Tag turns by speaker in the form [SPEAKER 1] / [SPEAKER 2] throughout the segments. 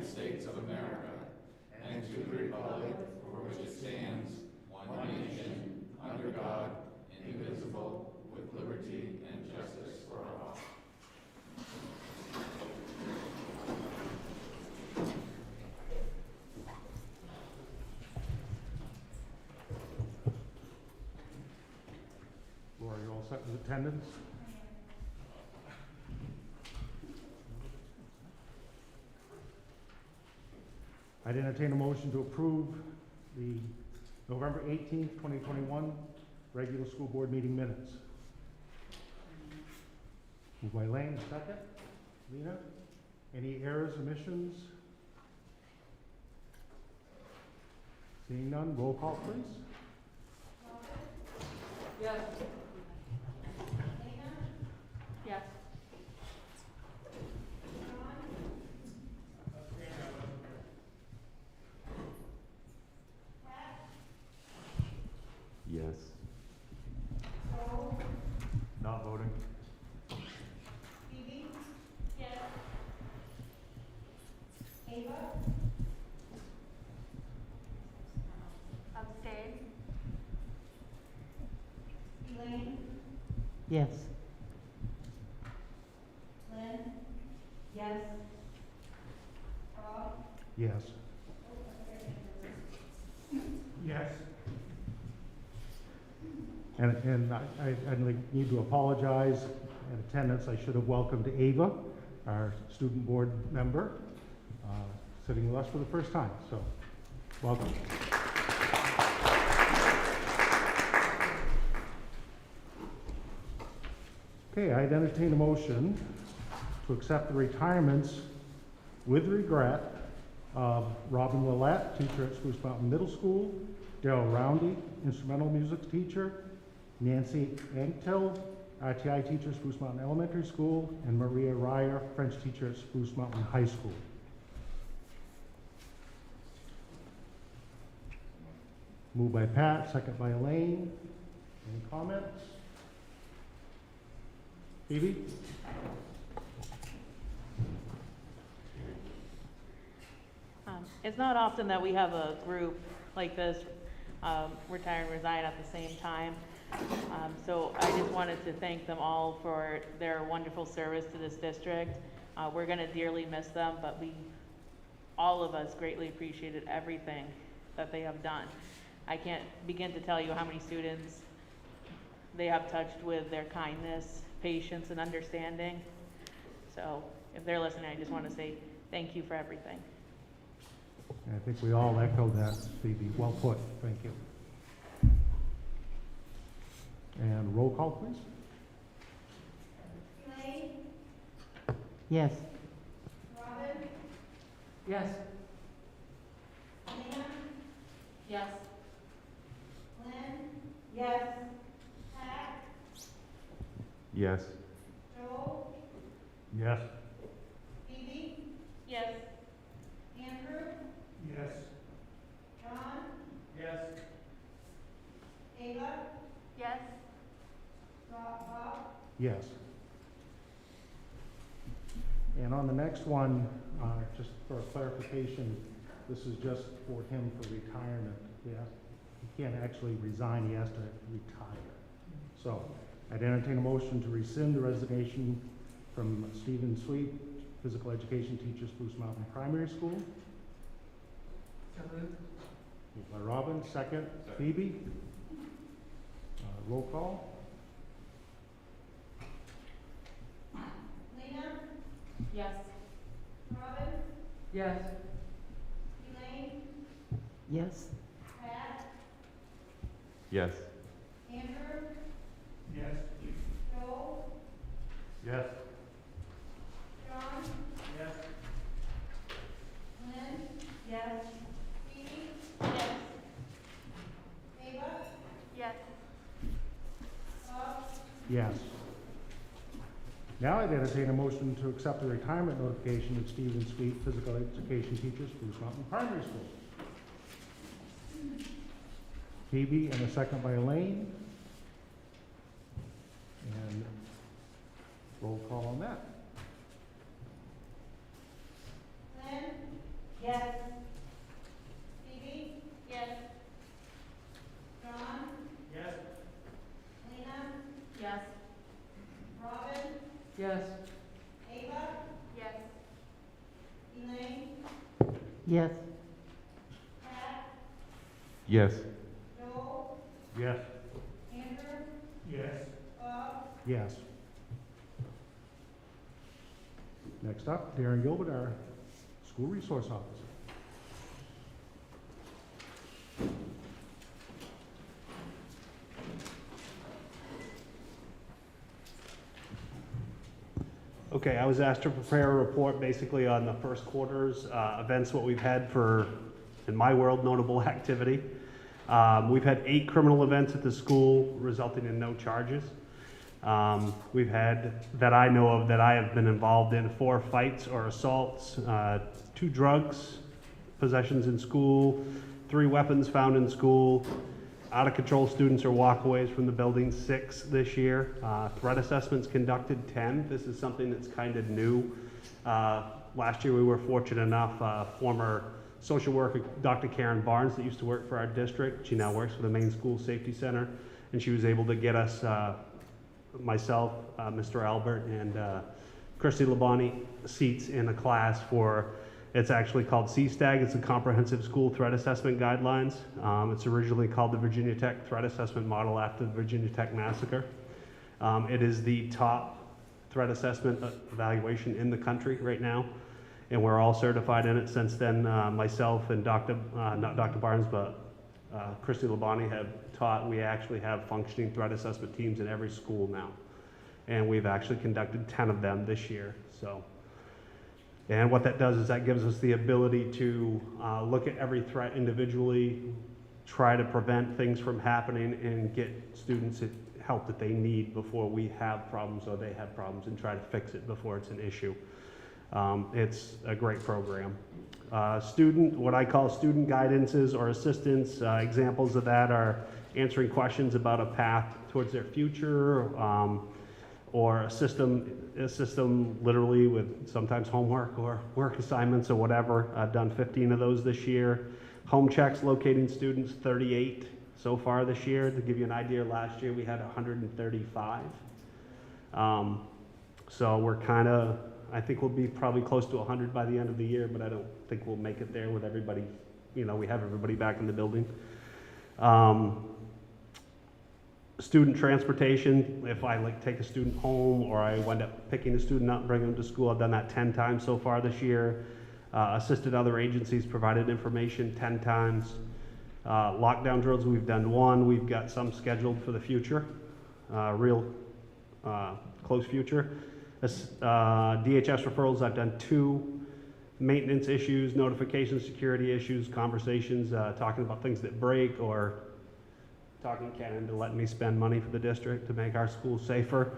[SPEAKER 1] States of America and to the republic for which it stands, one nation, under God, indivisible, with liberty and justice for all.
[SPEAKER 2] Laura, you all set with attendance? I'd entertain a motion to approve the November 18th, 2021 regular school board meeting minutes. Moved by Lane, second. Lena, any errors, omissions? Seeing none, roll call please.
[SPEAKER 3] Yes. Yes.
[SPEAKER 4] Yes.
[SPEAKER 2] Not voting.
[SPEAKER 3] Phoebe? Yes. Ava? Abstain. Elaine?
[SPEAKER 5] Yes.
[SPEAKER 3] Lynn? Yes. Rob?
[SPEAKER 2] Yes. Yes. And I need to apologize. In attendance, I should have welcomed Ava, our student board member, sitting with us for the first time. So, welcome. Okay, I'd entertain a motion to accept the retirements with regret of Robin Willette, teacher at Spruce Mountain Middle School, Daryl Roundy, instrumental music teacher, Nancy Anktil, RTI teacher, Spruce Mountain Elementary School, and Maria Ryer, French teacher at Spruce Mountain High School. Moved by Pat, second by Elaine. Any comments? Phoebe?
[SPEAKER 5] It's not often that we have a group like this retire and resign at the same time. So I just wanted to thank them all for their wonderful service to this district. We're going to dearly miss them, but all of us greatly appreciated everything that they have done. I can't begin to tell you how many students they have touched with their kindness, patience, and understanding. So if they're listening, I just want to say thank you for everything.
[SPEAKER 2] I think we all echo that, Phoebe. Well put. Thank you. And roll call, please.
[SPEAKER 3] Elaine?
[SPEAKER 5] Yes.
[SPEAKER 3] Robin?
[SPEAKER 5] Yes.
[SPEAKER 3] Lena?
[SPEAKER 5] Yes.
[SPEAKER 3] Lynn? Yes. Pat?
[SPEAKER 4] Yes.
[SPEAKER 3] Joel?
[SPEAKER 2] Yes.
[SPEAKER 3] Phoebe?
[SPEAKER 5] Yes.
[SPEAKER 3] Andrew?
[SPEAKER 2] Yes.
[SPEAKER 3] John?
[SPEAKER 2] Yes.
[SPEAKER 3] Ava? Yes. Bob?
[SPEAKER 2] Yes. And on the next one, just for clarification, this is just for him for retirement. Yeah, he can't actually resign, he has to retire. So I'd entertain a motion to rescind the resignation from Stephen Sweet, physical education teacher, Spruce Mountain Primary School. Moved by Robin, second. Phoebe? Roll call?
[SPEAKER 3] Lena?
[SPEAKER 5] Yes.
[SPEAKER 3] Robin?
[SPEAKER 5] Yes.
[SPEAKER 3] Elaine?
[SPEAKER 5] Yes.
[SPEAKER 3] Pat?
[SPEAKER 4] Yes.
[SPEAKER 3] Andrew?
[SPEAKER 2] Yes.
[SPEAKER 3] Joel?
[SPEAKER 2] Yes.
[SPEAKER 3] John?
[SPEAKER 2] Yes.
[SPEAKER 3] Lynn? Yes. Phoebe?
[SPEAKER 5] Yes.
[SPEAKER 3] Ava?
[SPEAKER 5] Yes.
[SPEAKER 3] Bob?
[SPEAKER 2] Yes. Now I'd entertain a motion to accept the retirement notification of Stephen Sweet, physical education teacher, Spruce Mountain Primary School. Phoebe, and a second by Elaine. And roll call on that.
[SPEAKER 3] Lynn?
[SPEAKER 6] Yes.
[SPEAKER 3] Pat,
[SPEAKER 4] Yes.
[SPEAKER 3] Joe,
[SPEAKER 2] Yes.
[SPEAKER 3] Andrew,
[SPEAKER 2] Yes.
[SPEAKER 3] Bob,
[SPEAKER 2] Yes. Next up, Darren Gilbert, our school resource officer.
[SPEAKER 7] Okay, I was asked to prepare a report basically on the first quarter's events, what we've had for, in my world, notable activity. We've had 8 criminal events at the school resulting in no charges. We've had, that I know of, that I have been involved in, 4 fights or assaults, 2 drugs, possessions in school, 3 weapons found in school, out of control students or walkaways from the building, 6 this year. Threat assessments conducted, 10. This is something that's kind of new. Last year we were fortunate enough, former social worker Dr. Karen Barnes that used to work for our district, she now works for the Maine School Safety Center, and she was able to get us, myself, Mr. Albert, and Christy Labonte seats in a class for, it's actually called CSTAG, it's a Comprehensive School Threat Assessment Guidelines. It's originally called the Virginia Tech Threat Assessment Model after the Virginia Tech Massacre. It is the top threat assessment evaluation in the country right now, and we're all certified in it. Since then, myself and not Dr. Barnes, but Christy Labonte have taught. We actually have functioning threat assessment teams in every school now, and we've actually conducted 10 of them this year. So. And what that does is that gives us the ability to look at every threat individually, try to prevent things from happening, and get students help that they need before we have problems or they have problems, and try to fix it before it's an issue. It's a great program. What I call student guidances or assistance, examples of that are answering questions about a path towards their future, or assist them literally with sometimes homework or work assignments or whatever. I've done 15 of those this year. Home checks locating students, 38 so far this year. To give you an idea, last year we had 135. So we're kind of, I think we'll be probably close to 100 by the end of the year, but I don't think we'll make it there with everybody. You know, we have everybody back in the building. Student transportation, if I take a student home or I wind up picking a student up and bringing them to school, I've done that 10 times so far this year. Assisted other agencies, provided information 10 times. Lockdown drills, we've done 1. We've got some scheduled for the future, real close future. DHS referrals, I've done 2. Maintenance issues, notifications, security issues, conversations, talking about things that break, or talking Ken into letting me spend money for the district to make our schools safer.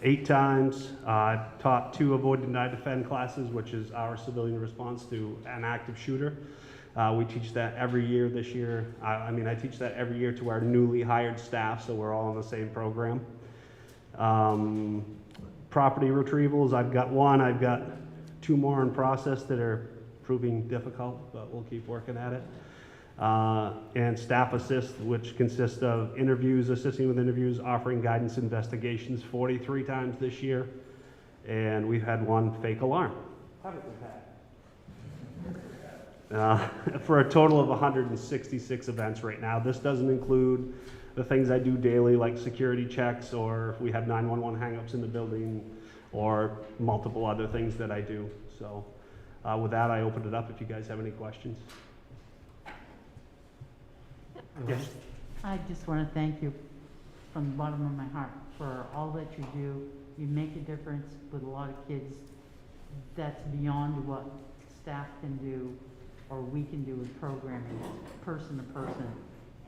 [SPEAKER 7] 8 times, taught 2 avoid, deny, defend classes, which is our civilian response to an active shooter. We teach that every year this year. I teach that every year to our newly hired staff, so we're all on the same program. Property retrievals, I've got 1. I've got 2 more in process that are proving difficult, but we'll keep working at it. And staff assist, which consists of interviews, assisting with interviews, offering guidance, investigations, 43 times this year. And we've had 1 fake alarm. Haven't we had? For a total of 166 events right now. This doesn't include the things I do daily, like security checks, or if we have 911 hangups in the building, or multiple other things that I do. So with that, I opened it up if you guys have any questions. Yes.
[SPEAKER 6] I just want to thank you from the bottom of my heart for all that you do. You make a difference with a lot of kids. That's beyond what staff can do or we can do with programming, person to person.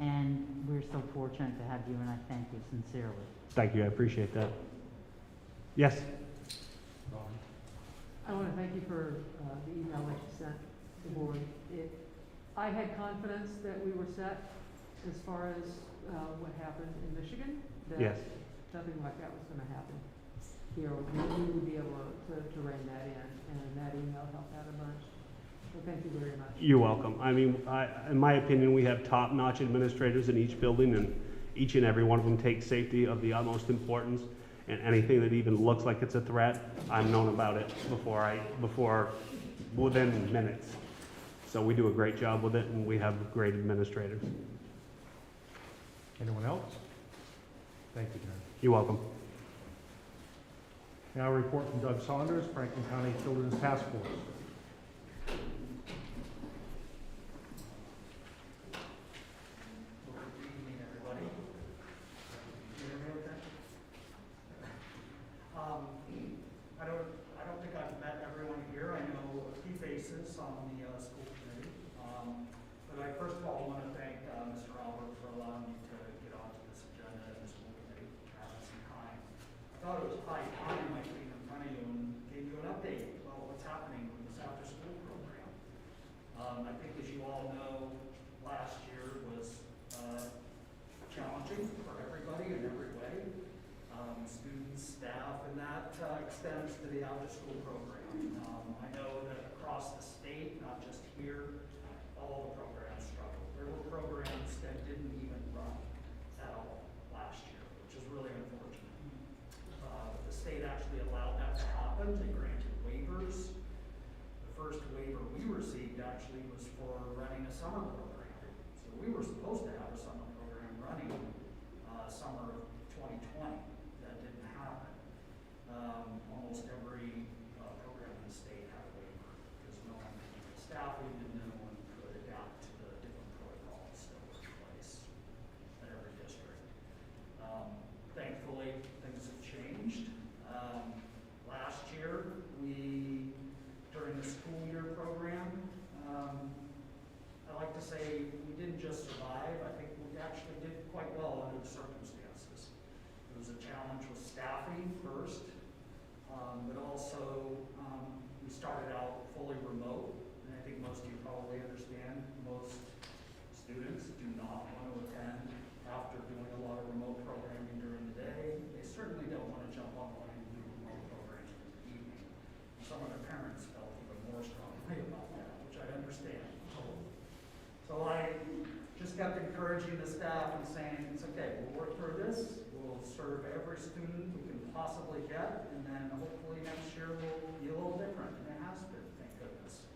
[SPEAKER 6] And we're so fortunate to have you, and I thank you sincerely.
[SPEAKER 7] Thank you, I appreciate that. Yes?
[SPEAKER 8] I want to thank you for the email that you sent the board. I had confidence that we were set as far as what happened in Michigan, that
[SPEAKER 7] Yes.
[SPEAKER 8] nothing like that was going to happen here. We would be able to rein that in, and that email helped out a bunch. So thank you very much.
[SPEAKER 7] You're welcome. I mean, in my opinion, we have top-notch administrators in each building, and each and every one of them take safety of the utmost importance. And anything that even looks like it's a threat, I've known about it before within minutes. So we do a great job with it, and we have great administrators.
[SPEAKER 2] Anyone else? Thank you, Darren.
[SPEAKER 7] You're welcome.
[SPEAKER 2] Now a report from Doug Saunders, Franklin County Children's Task Force.
[SPEAKER 9] Good evening, everybody. Can you hear me okay? I don't think I've met everyone here. I know a few faces on the school committee. But I first of all want to thank Mr. Albert for allowing me to get onto this agenda and the school committee having some time. I thought it was high time I came in front of you and gave you an update about what's happening with this after-school program. I think as you all know, last year was challenging for everybody in every way. Students, staff, and that extends to the after-school program. I know that across the state, not just here, all the programs struggled. There were programs that didn't even run at all last year, which is really unfortunate. The state actually allowed that to happen. They granted waivers. The first waiver we received actually was for running a summer program. So we were supposed to have a summer program running summer of 2020. That didn't happen. Almost every program in the state had a waiver because no one had staffing and no one could adapt to the different protocols that were in place at every district. Thankfully, things have changed. Last year, during the school year program, I like to say we didn't just survive. I think we actually did quite well under the circumstances. It was a challenge with staffing first, but also we started out fully remote, and I think most of you probably understand most students do not want to attend after doing a lot of remote programming during the day. They certainly don't want to jump online and do remote programming in the evening. Some of their parents felt even more strongly about that, which I understand totally. So I just kept encouraging the staff and saying, it's okay, we'll work through this, we'll serve every student we can possibly get, and then hopefully next year will be a little different, and it has been, thank goodness.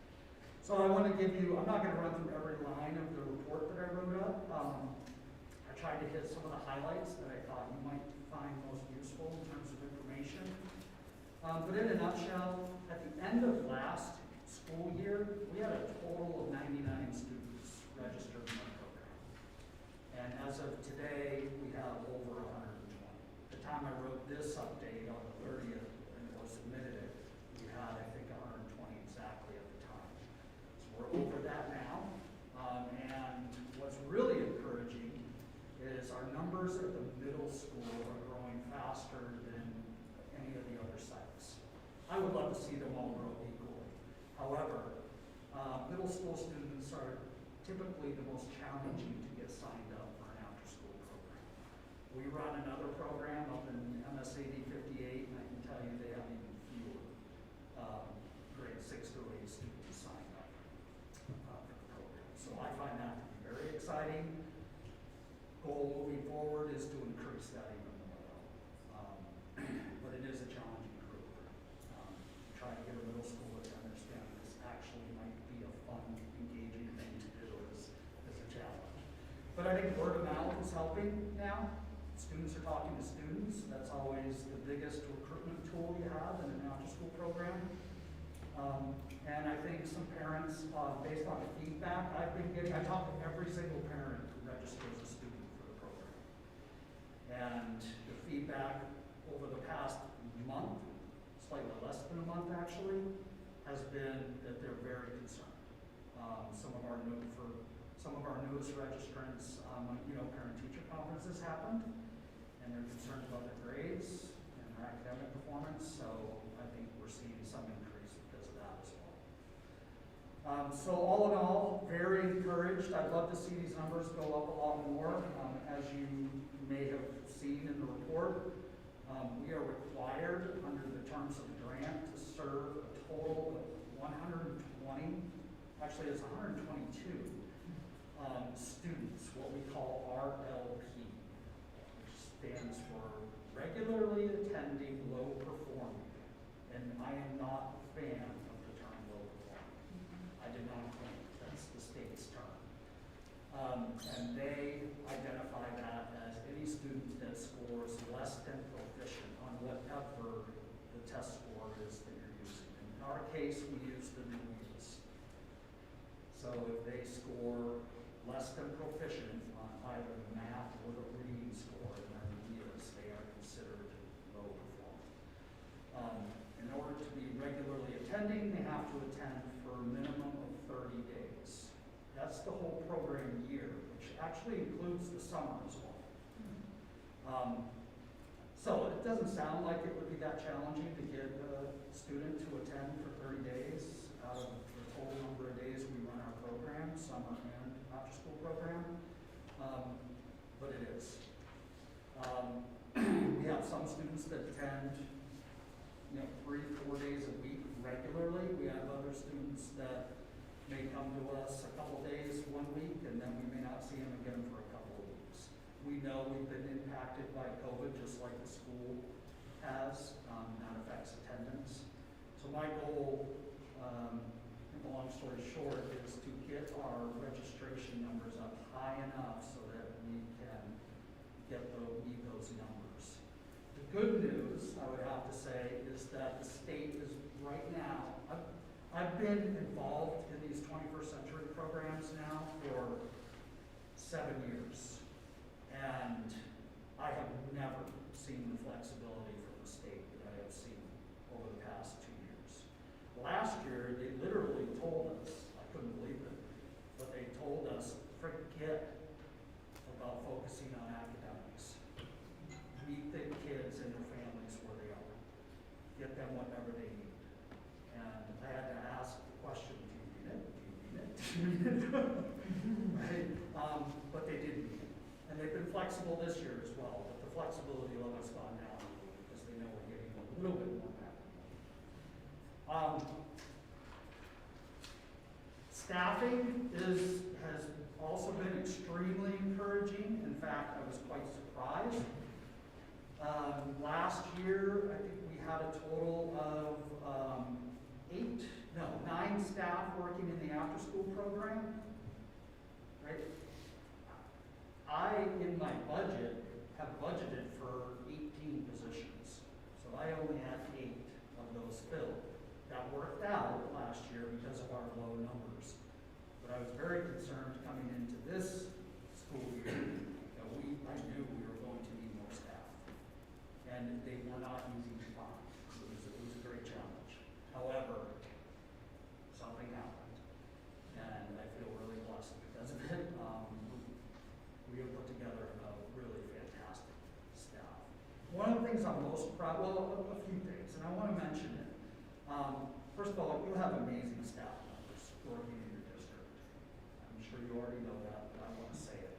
[SPEAKER 9] So I want to give you, I'm not going to run through every line of the report that I wrote up. I tried to hit some of the highlights that I thought you might find most useful in terms of information. But in a nutshell, at the end of last school year, we had a total of 99 students registered in our program. And as of today, we have over 120. The time I wrote this update on the 30th and submitted it, we had, I think, 120 exactly at the time. So we're over that now. And what's really encouraging is our numbers at the middle school are growing faster than any of the other sites. I would love to see them all grow equally. However, middle school students are typically the most challenging to get signed up for an after-school program. We run another program up in MSAD 58, and I can tell you they have even fewer grade 6 through 8 students signed up for the program. So I find that to be very exciting. Goal moving forward is to increase that even more. But it is a challenging group. Trying to get a middle schooler to understand this actually might be a fun, engaging thing to do is a challenge. But I think word of mouth is helping now. Students are talking to students. That's always the biggest recruitment tool you have in an after-school program. And I think some parents, based on the feedback I've been getting, I talk to every single parent who registers a student for the program. And the feedback over the past month, slightly less than a month actually, has been that they're very concerned. Some of our newest registrants, parent-teacher conferences happened, and they're concerned about their grades and their academic performance. So I think we're seeing some increase because of that as well. So all in all, very encouraged. I'd love to see these numbers go up a lot more. As you may have seen in the report, we are required under the terms of the grant to serve a total of 120, actually it's 122 students, what we call RLP, which stands for regularly attending low performing. And I am not a fan of the term low performing. And they identify that as any student that scores less than proficient on whatever the test score is that you're using. In our case, we use the new wheels. So if they score less than proficient on either the math or the reading score in their wheels, they are considered low performing. In order to be regularly attending, they have to attend for a minimum of 30 days. That's the whole program year, which actually includes the summer as well. So it doesn't sound like it would be that challenging to get a student to attend for 30 days out of the total number of days we run our program, summer and after-school program, but it is. We have some students that attend 3-4 days a week regularly. We have other students that may come to us a couple days one week, and then we may not see them again for a couple of weeks. We know we've been impacted by COVID, just like the school has. That affects attendance. So my goal, long story short, is to get our registration numbers up high enough so that we can meet those numbers. The good news, I would have to say, is that the state is right now, I've been involved in these 21st century programs now for 7 years, and I have never seen the flexibility from the state that I have seen over the past 2 years. Last year, they literally told us, I couldn't believe it, but they told us, forget about focusing on academics. Meet the kids and their families where they are. Get them whatever they need. And I had to ask the question, do you mean it? Do you mean it? Do you mean it? Right? But they did mean it. And they've been flexible this year as well, but the flexibility level has gone down a little because they know we're getting a little bit more back. Staffing has also been extremely encouraging. In fact, I was quite surprised. Last year, I think we had a total of 9 staff working in the after-school program. Right? I, in my budget, have budgeted for 18 positions. So I only had 8 of those filled. That worked out last year because of our low numbers. But I was very concerned coming into this school year that I knew we were going to need more staff. And they were not easy to find. It was a great challenge. However, something happened. And I feel really blessed because of it. We have put together a really fantastic staff. One of the things I'm most proud, well, a few things, and I want to mention it. First of all, you have amazing staff members working in your district. I'm sure you already know that, but I want to say it.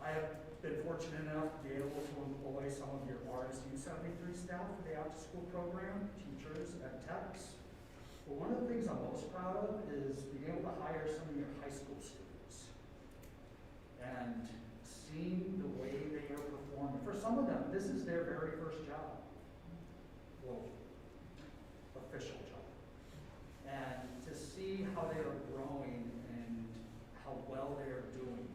[SPEAKER 9] I have been fortunate enough to be able to employ some of your RSU73 staff for the after-school program, teachers and techs. But one of the things I'm most proud of is being able to hire some of your high school students and seeing the way they are performing. For some of them, this is their very first job. Well, official job. And to see how they are growing and how well they are doing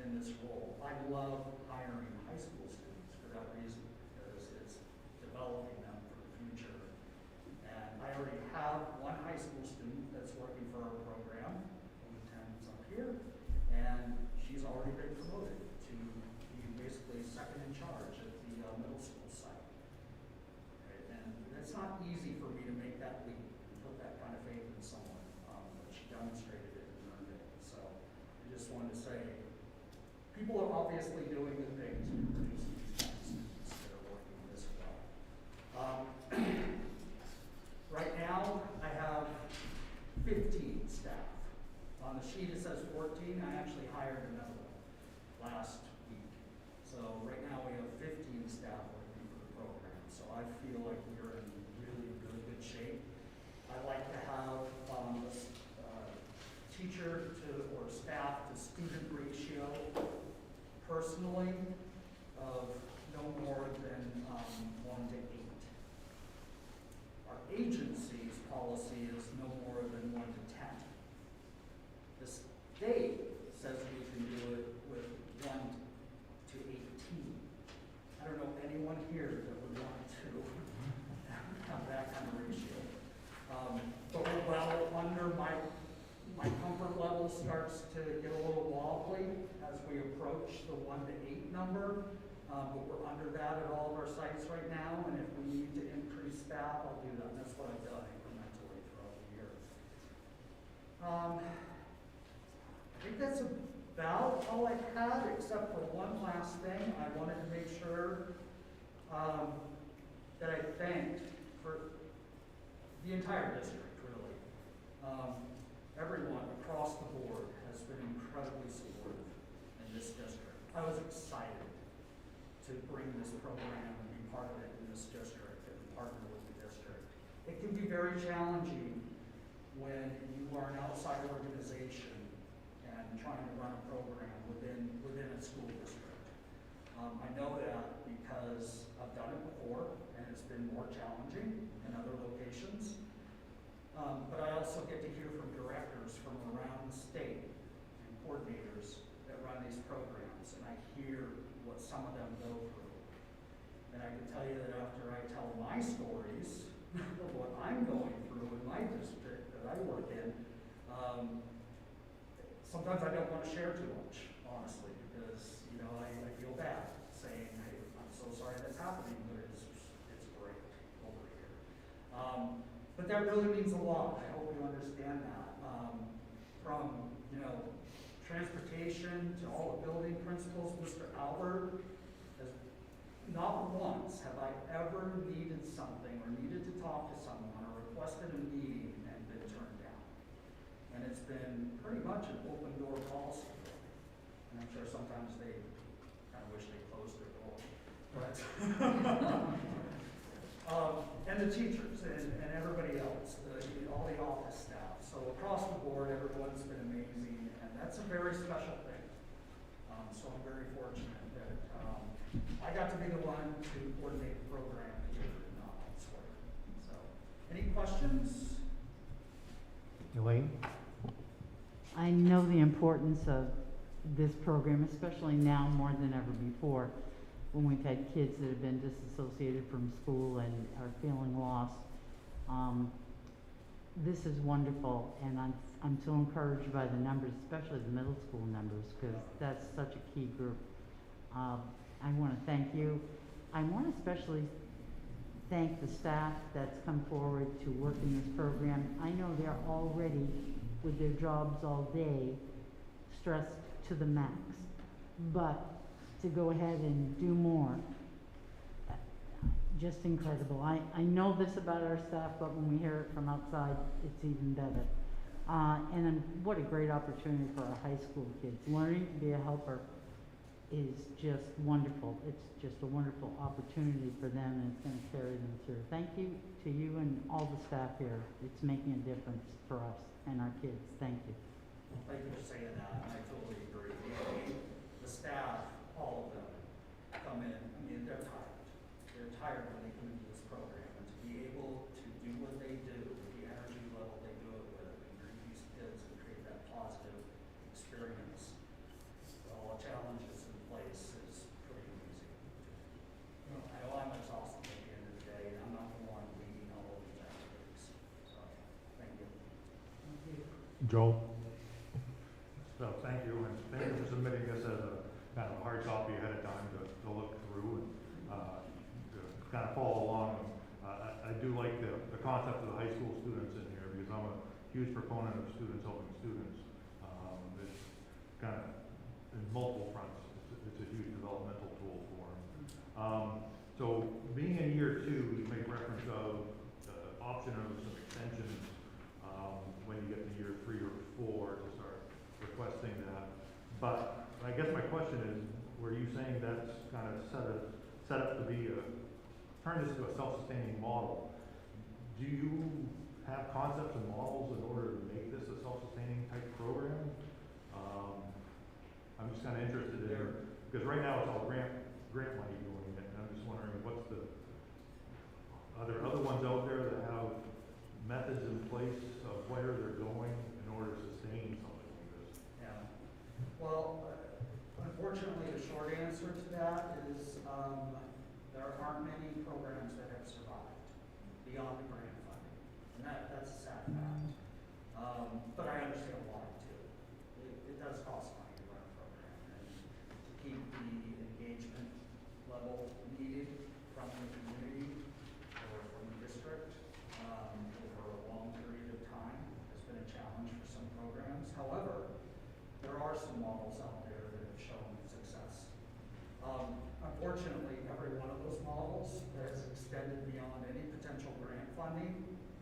[SPEAKER 9] in this role. I love hiring high school students for that reason, because it's developing them for the future. And I already have one high school student that's working for our program, who attends up here, and she's already been promoted to be basically second in charge at the middle school site. And it's not easy for me to make that leap and put that kind of faith in someone, but she demonstrated it and earned it. So I just wanted to say, people are obviously doing good things to produce these kind of students that are working this well. Right now, I have 15 staff. On the sheet it says 14. I actually hired another one last week. So right now we have 15 staff working for the program. So I feel like we're in really good shape. I like to have teacher to or staff to student ratio personally of no more than 1 to 8. Our agency's policy is no more than 1 to 10. The state level starts to get a little wobbly as we approach the 1 to 8 number. But we're under that at all of our sites right now, and if we need to increase staff, I'll do that. And that's what I've done incrementally throughout the year. I think that's about all I had, except for one last thing. I wanted to make sure that I thanked for the entire district, really. Everyone across the board has been incredibly supportive in this district. I was excited to bring this program and be part of it in this district and partner with the district. It can be very challenging when you are an outside organization and trying to run a program within a school district. I know that because I've done it before and it's been more challenging in other locations. But I also get to hear from directors from around the state and coordinators that run these programs, and I hear what some of them go through. And I can tell you that after I tell my stories of what I'm going through in my district that I work in, sometimes I don't want to share too much, honestly, because, you know, I feel bad saying, hey, I'm so sorry that's happening, but it's great over here. But that really means a lot. I hope you understand that. From, you know, transportation to all the building principals, Mr. Albert, has not once have I ever needed something or needed to talk to someone or requested a meeting and been turned down. And it's been pretty much an open door policy. And I'm sure sometimes they kind of wish they closed their door. But and the teachers and everybody else, all the office staff. So across the board, everyone's been amazing, and that's a very special thing. So I'm very fortunate that I got to be the one to coordinate the program here and not elsewhere. So, any questions?
[SPEAKER 2] Elaine?
[SPEAKER 6] I know the importance of this program, especially now more than ever before, when we've had kids that have been disassociated from school and are feeling lost. This is wonderful, and I'm so encouraged by the numbers, especially the middle school numbers, because that's such a key group. I want to thank you. I want to especially thank the staff that's come forward to work in this program. I know they're already, with their jobs all day, stressed to the max. But to go ahead and do more, just incredible. I know this about our staff, but when we hear it from outside, it's even better. And then what a great opportunity for our high school kids. Learning to be a helper is just wonderful. It's just a wonderful opportunity for them, and it's going to carry them through. Thank you to you and all the staff here. It's making a difference for us and our kids. Thank you.
[SPEAKER 9] Thank you for saying that, and I totally agree. The staff, all of them, come in, I mean, they're tired. They're tired when they come into this program, and to be able to do what they do, with the energy level they do it with, and greet these kids and create that positive experience, with all the challenges in place is pretty amazing. I know I'm exhausted at the end of the day, and I'm not the one leading all of these activities. So, thank you.
[SPEAKER 6] Thank you.
[SPEAKER 2] Joel? So thank you, and thank you for submitting this as a kind of hard copy ahead of time to look through and to kind of follow along. I do like the concept of the high school students in here because I'm a huge proponent of students helping students. It's kind of in multiple fronts. It's a huge developmental tool for them. So being in year 2, you make reference of the option of some extensions when you get to year 3 or 4 to start requesting that. But I guess my question is, were you saying that's kind of set up to be turn this into a self-sustaining model? Do you have concepts and models in order to make this a self-sustaining type program? I'm just kind of interested in, because right now it's all grant money doing it, and I'm just wondering are there other ones out there that have methods in place of where they're going in order to sustain something like this?
[SPEAKER 9] Yeah. Well, unfortunately, the short answer to that is there aren't many programs that have survived beyond the grant funding, and that's a sad fact. But I understand why too. are some models out there that have shown success. Unfortunately, every one of those models that has extended beyond any potential grant funding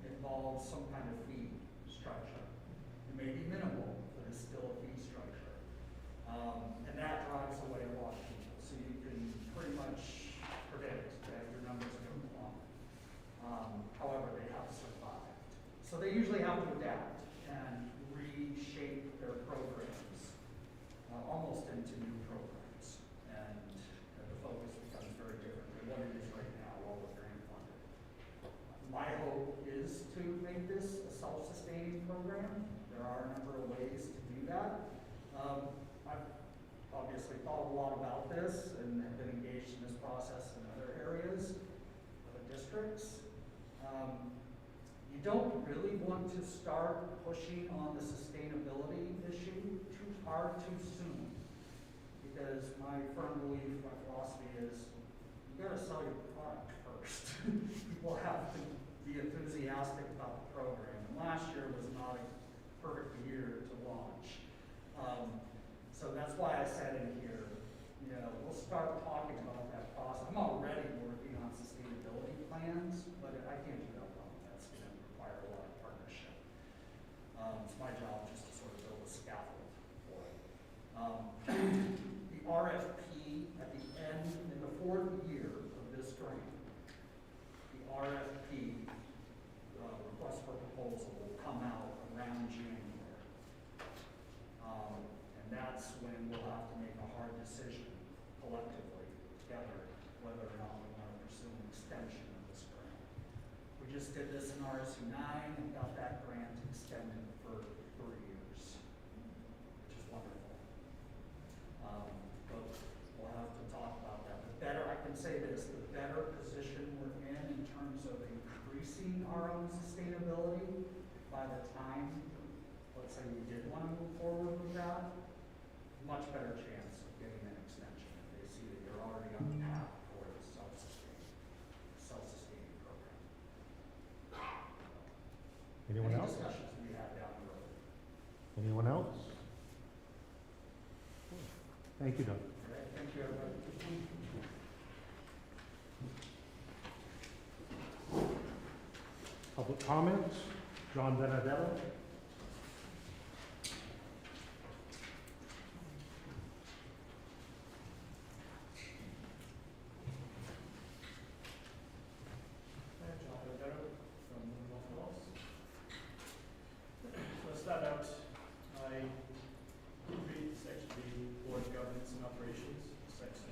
[SPEAKER 9] involves some kind of fee structure. It may be minimal, but it's still a fee structure. And that drives away a lot of people. So you can pretty much predict that your numbers are going to plummet. However, they have survived. So they usually have to adapt and reshape their programs almost into new programs. And the focus becomes very different than what it is right now while we're grant funded. My hope is to make this a self-sustaining program. There are a number of ways to do that. I've obviously thought a lot about this and have been engaged in this process in other areas, other districts. You don't really want to start pushing on the sustainability issue too hard too soon, because my firm belief, my philosophy is, you gotta sell your product first. People have to be enthusiastic about the program. And last year was not a perfect year to launch. So that's why I said in here, you know, we'll start talking about that process. I'm already working on sustainability plans, but I can't do that alone. That's going to require a lot of partnership. It's my job just to sort of build a scaffold for it. The RFP at the end, in the 4th year of this grant, the RFP, request for proposal, will come out around January. And that's when we'll have to make a hard decision collectively together whether or not we want to pursue an extension of this grant. We just did this in RSU9 and got that grant extended for 3 years, which is wonderful. But we'll have to talk about that. The better, I can say this, the better position we're in terms of increasing our own sustainability by the time, let's say we did want to move forward with that, much better chance of getting an extension if they see that you're already on the path toward a self-sustaining program.
[SPEAKER 2] Anyone
[SPEAKER 9] Any
[SPEAKER 2] else?
[SPEAKER 9] discussions we had down the road?
[SPEAKER 2] Anyone else? Thank you, Doug.
[SPEAKER 9] All right, thank you, everybody.
[SPEAKER 2] Public comments? John Benedetto.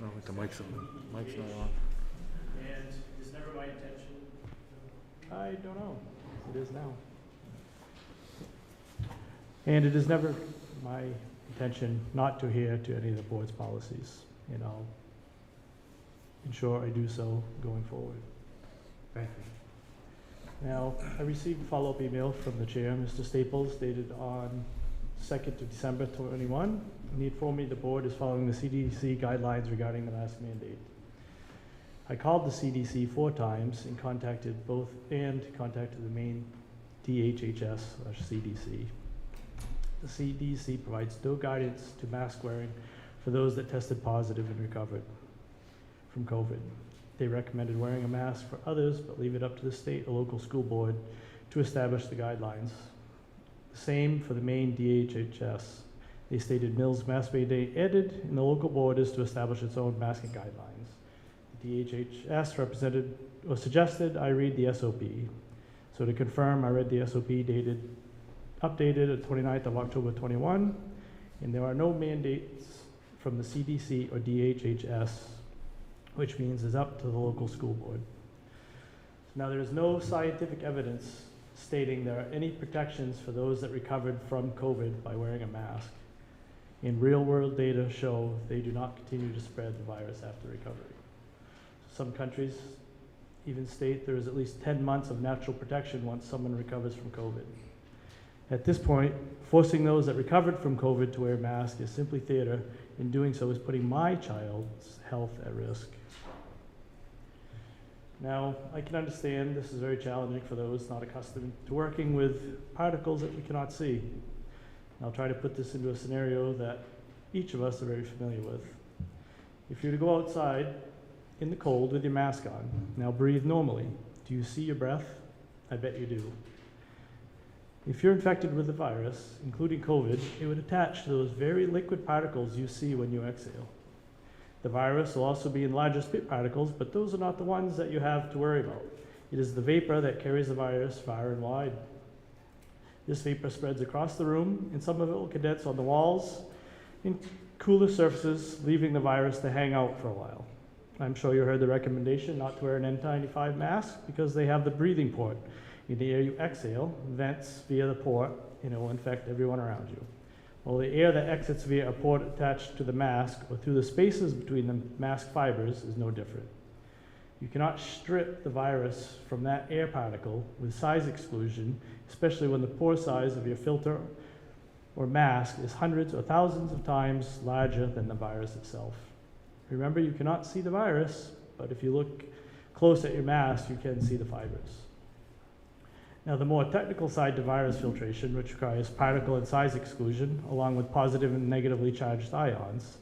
[SPEAKER 1] No, the mic's not on.
[SPEAKER 10] And it's never my intention.
[SPEAKER 11] I don't know. It is now. And it is never my intention not to adhere to any of the board's policies, and I'll ensure I do so going forward.
[SPEAKER 2] Thank you.
[SPEAKER 11] Now, I received a follow-up email from the chair, Mr. Staples, dated on 2nd of December 21. And he informed me the board is following the CDC guidelines regarding the mask mandate. I called the CDC 4 times and contacted the main DHHS/CDC. The CDC provides no guidance to mask wearing for those that tested positive and recovered from COVID. They recommended wearing a mask for others, but leave it up to the state or local school board to establish the guidelines. The same for the main DHHS. They stated Mills mask mandate ended, and the local board is to establish its own masking guidelines. The DHHS represented or suggested I read the SOP. So to confirm, I read the SOP updated at 29th of October 21, and there are no mandates from the CDC or DHHS, which means it's up to the local school board. Now, there is no scientific evidence stating there are any protections for those that recovered from COVID by wearing a mask. And real-world data show they do not continue to spread the virus after recovery. Some countries even state there is at least 10 months of natural protection once someone recovers from COVID. At this point, forcing those that recovered from COVID to wear a mask is simply theater, and doing so is putting my child's health at risk. Now, I can understand this is very challenging for those not accustomed to working with particles that we cannot see. I'll try to put this into a scenario that each of us are very familiar with. If you were to go outside in the cold with your mask on, now breathe normally. Do you see your breath? I bet you do. If you're infected with the virus, including COVID, it would attach to those very liquid particles you see when you exhale. The virus will also be in larger spit particles, but those are not the ones that you have to worry about. It is the vapor that carries the virus far and wide. This vapor spreads across the room, and some of it will condense on the walls and cooler surfaces, leaving the virus to hang out for a while. I'm sure you heard the recommendation not to wear an N95 mask because they have the breathing port. In the air you exhale vents via the port, and it will infect everyone around you. Well, the air that exits via a port attached to the mask or through the spaces between the mask fibers is no different. You cannot strip the virus from that air particle with size exclusion, especially when the pore size of your filter or mask is hundreds or thousands of times larger than the virus itself. Remember, you cannot see the virus, but if you look close at your mask, you can see the fibers. Now, the more technical side to virus filtration, which requires particle and size exclusion, along with positive and negatively charged ions,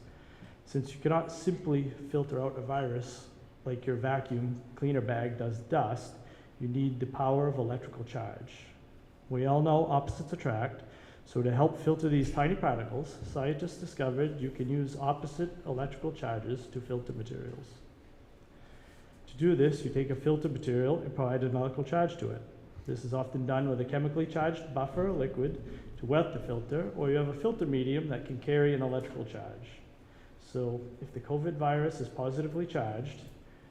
[SPEAKER 11] since you cannot simply filter out a virus like your vacuum cleaner bag does dust, you need the power of electrical charge. We all know opposites attract, so to help filter these tiny particles, scientists discovered you can use opposite electrical charges to filter materials. To do this, you take a filter material and provide an electrical charge to it. This is often done with a chemically charged buffer or liquid to wet the filter, or you have a filter medium that can carry an electrical charge. So if the COVID virus is positively charged,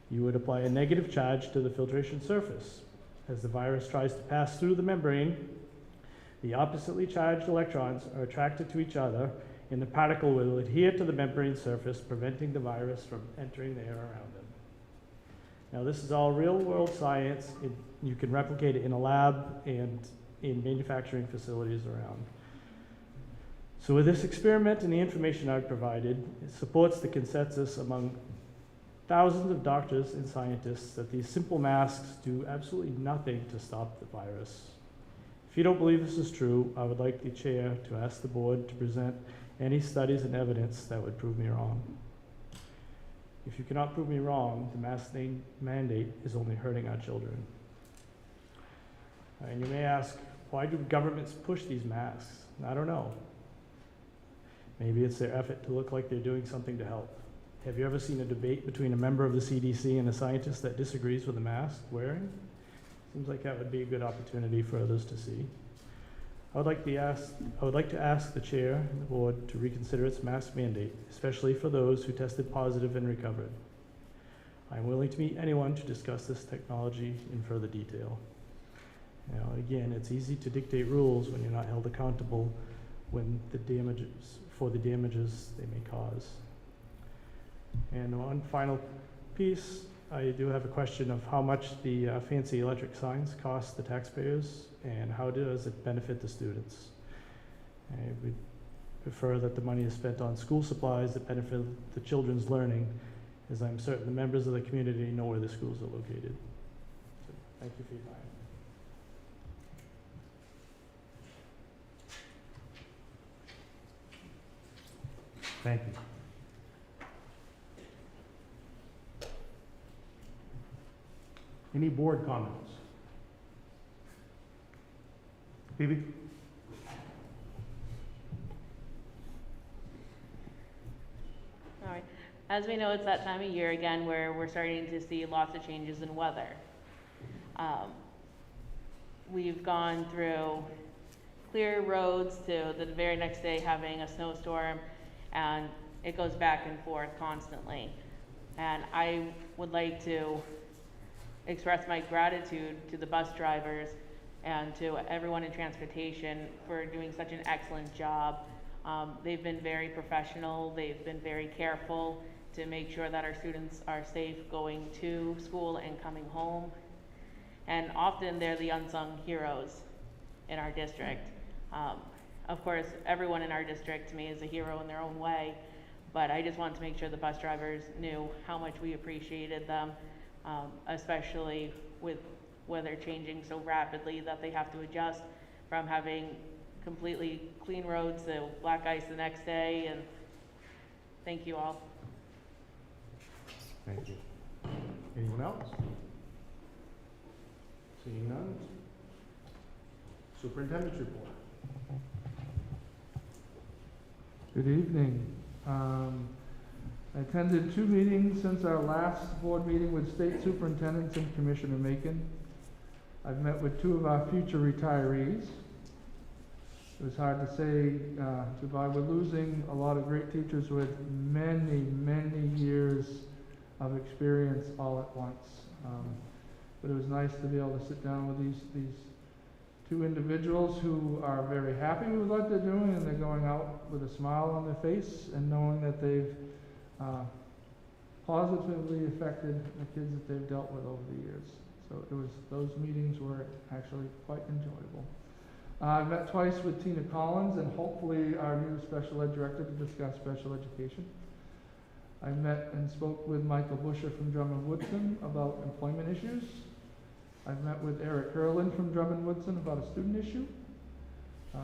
[SPEAKER 11] you would apply a negative charge to the filtration surface. As the virus tries to pass through the membrane, the oppositely charged electrons are attracted to each other, and the particle will adhere to the membrane surface, preventing the virus from entering the air around them. Now, this is all real-world science. You can replicate it in a lab and in manufacturing facilities around. So with this experiment and the information I've provided, it supports the consensus among thousands of doctors and scientists that these simple masks do absolutely nothing to stop the virus. If you don't believe this is true, I would like the chair to ask the board to present any studies and evidence that would prove me wrong. If you cannot prove me wrong, the mask mandate is only hurting our children. And you may ask, why do governments push these masks? I don't know. Maybe it's their effort to look like they're doing something to help. Have you ever seen a debate between a member of the CDC and a scientist that disagrees with the mask wearing? Seems like that would be a good opportunity for others to see. I would like to ask the chair and the board to reconsider its mask mandate, especially for those who tested positive and recovered. I am willing to meet anyone to discuss this technology in further detail. Now, again, it's easy to dictate rules when you're not held accountable for the damages they may cause. And one final piece, I do have a question of how much the fancy electric signs cost the taxpayers and how does it benefit the students. I would prefer that the money is spent on school supplies that benefit the children's learning, as I'm certain the members of the community know where the schools are located. So, thank you for your time.
[SPEAKER 2] Thank you. Any board comments? Phoebe?
[SPEAKER 5] All right. As we know, it's that time of year again where we're starting to see lots of changes in weather. We've gone through clear roads to the very next day having a snowstorm, and it goes back and forth constantly. And I would like to express my gratitude to the bus drivers and to everyone in transportation for doing such an excellent job. They've been very professional, they've been very careful to make sure that our students are safe going to school and coming home. And often they're the unsung heroes in our district. Of course, everyone in our district to me is a hero in their own way, but I just wanted to make sure the bus drivers knew how much we appreciated them, especially with weather changing so rapidly that they have to adjust from having completely clean roads, black ice the next day, and thank you all.
[SPEAKER 2] Thank you. Anyone else? Seeing none? Superintendent's report.
[SPEAKER 12] Good evening. I attended 2 meetings since our last board meeting with state superintendents and Commissioner Macon. I've met with 2 of our future retirees. It was hard to say goodbye. We're losing a lot of great teachers with many, many years of experience all at once. But it was nice to be able to sit down with these 2 individuals who are very happy with what they're doing, and they're going out with a smile on their face and knowing that they've positively affected the kids that they've dealt with over the years. So those meetings were actually quite enjoyable. I met twice with Tina Collins and hopefully our new special ed director to discuss special education. I met and spoke with Michael Busher from Drummond Woodson about employment issues. I've met with Eric Hurlin from Drummond Woodson about a student issue.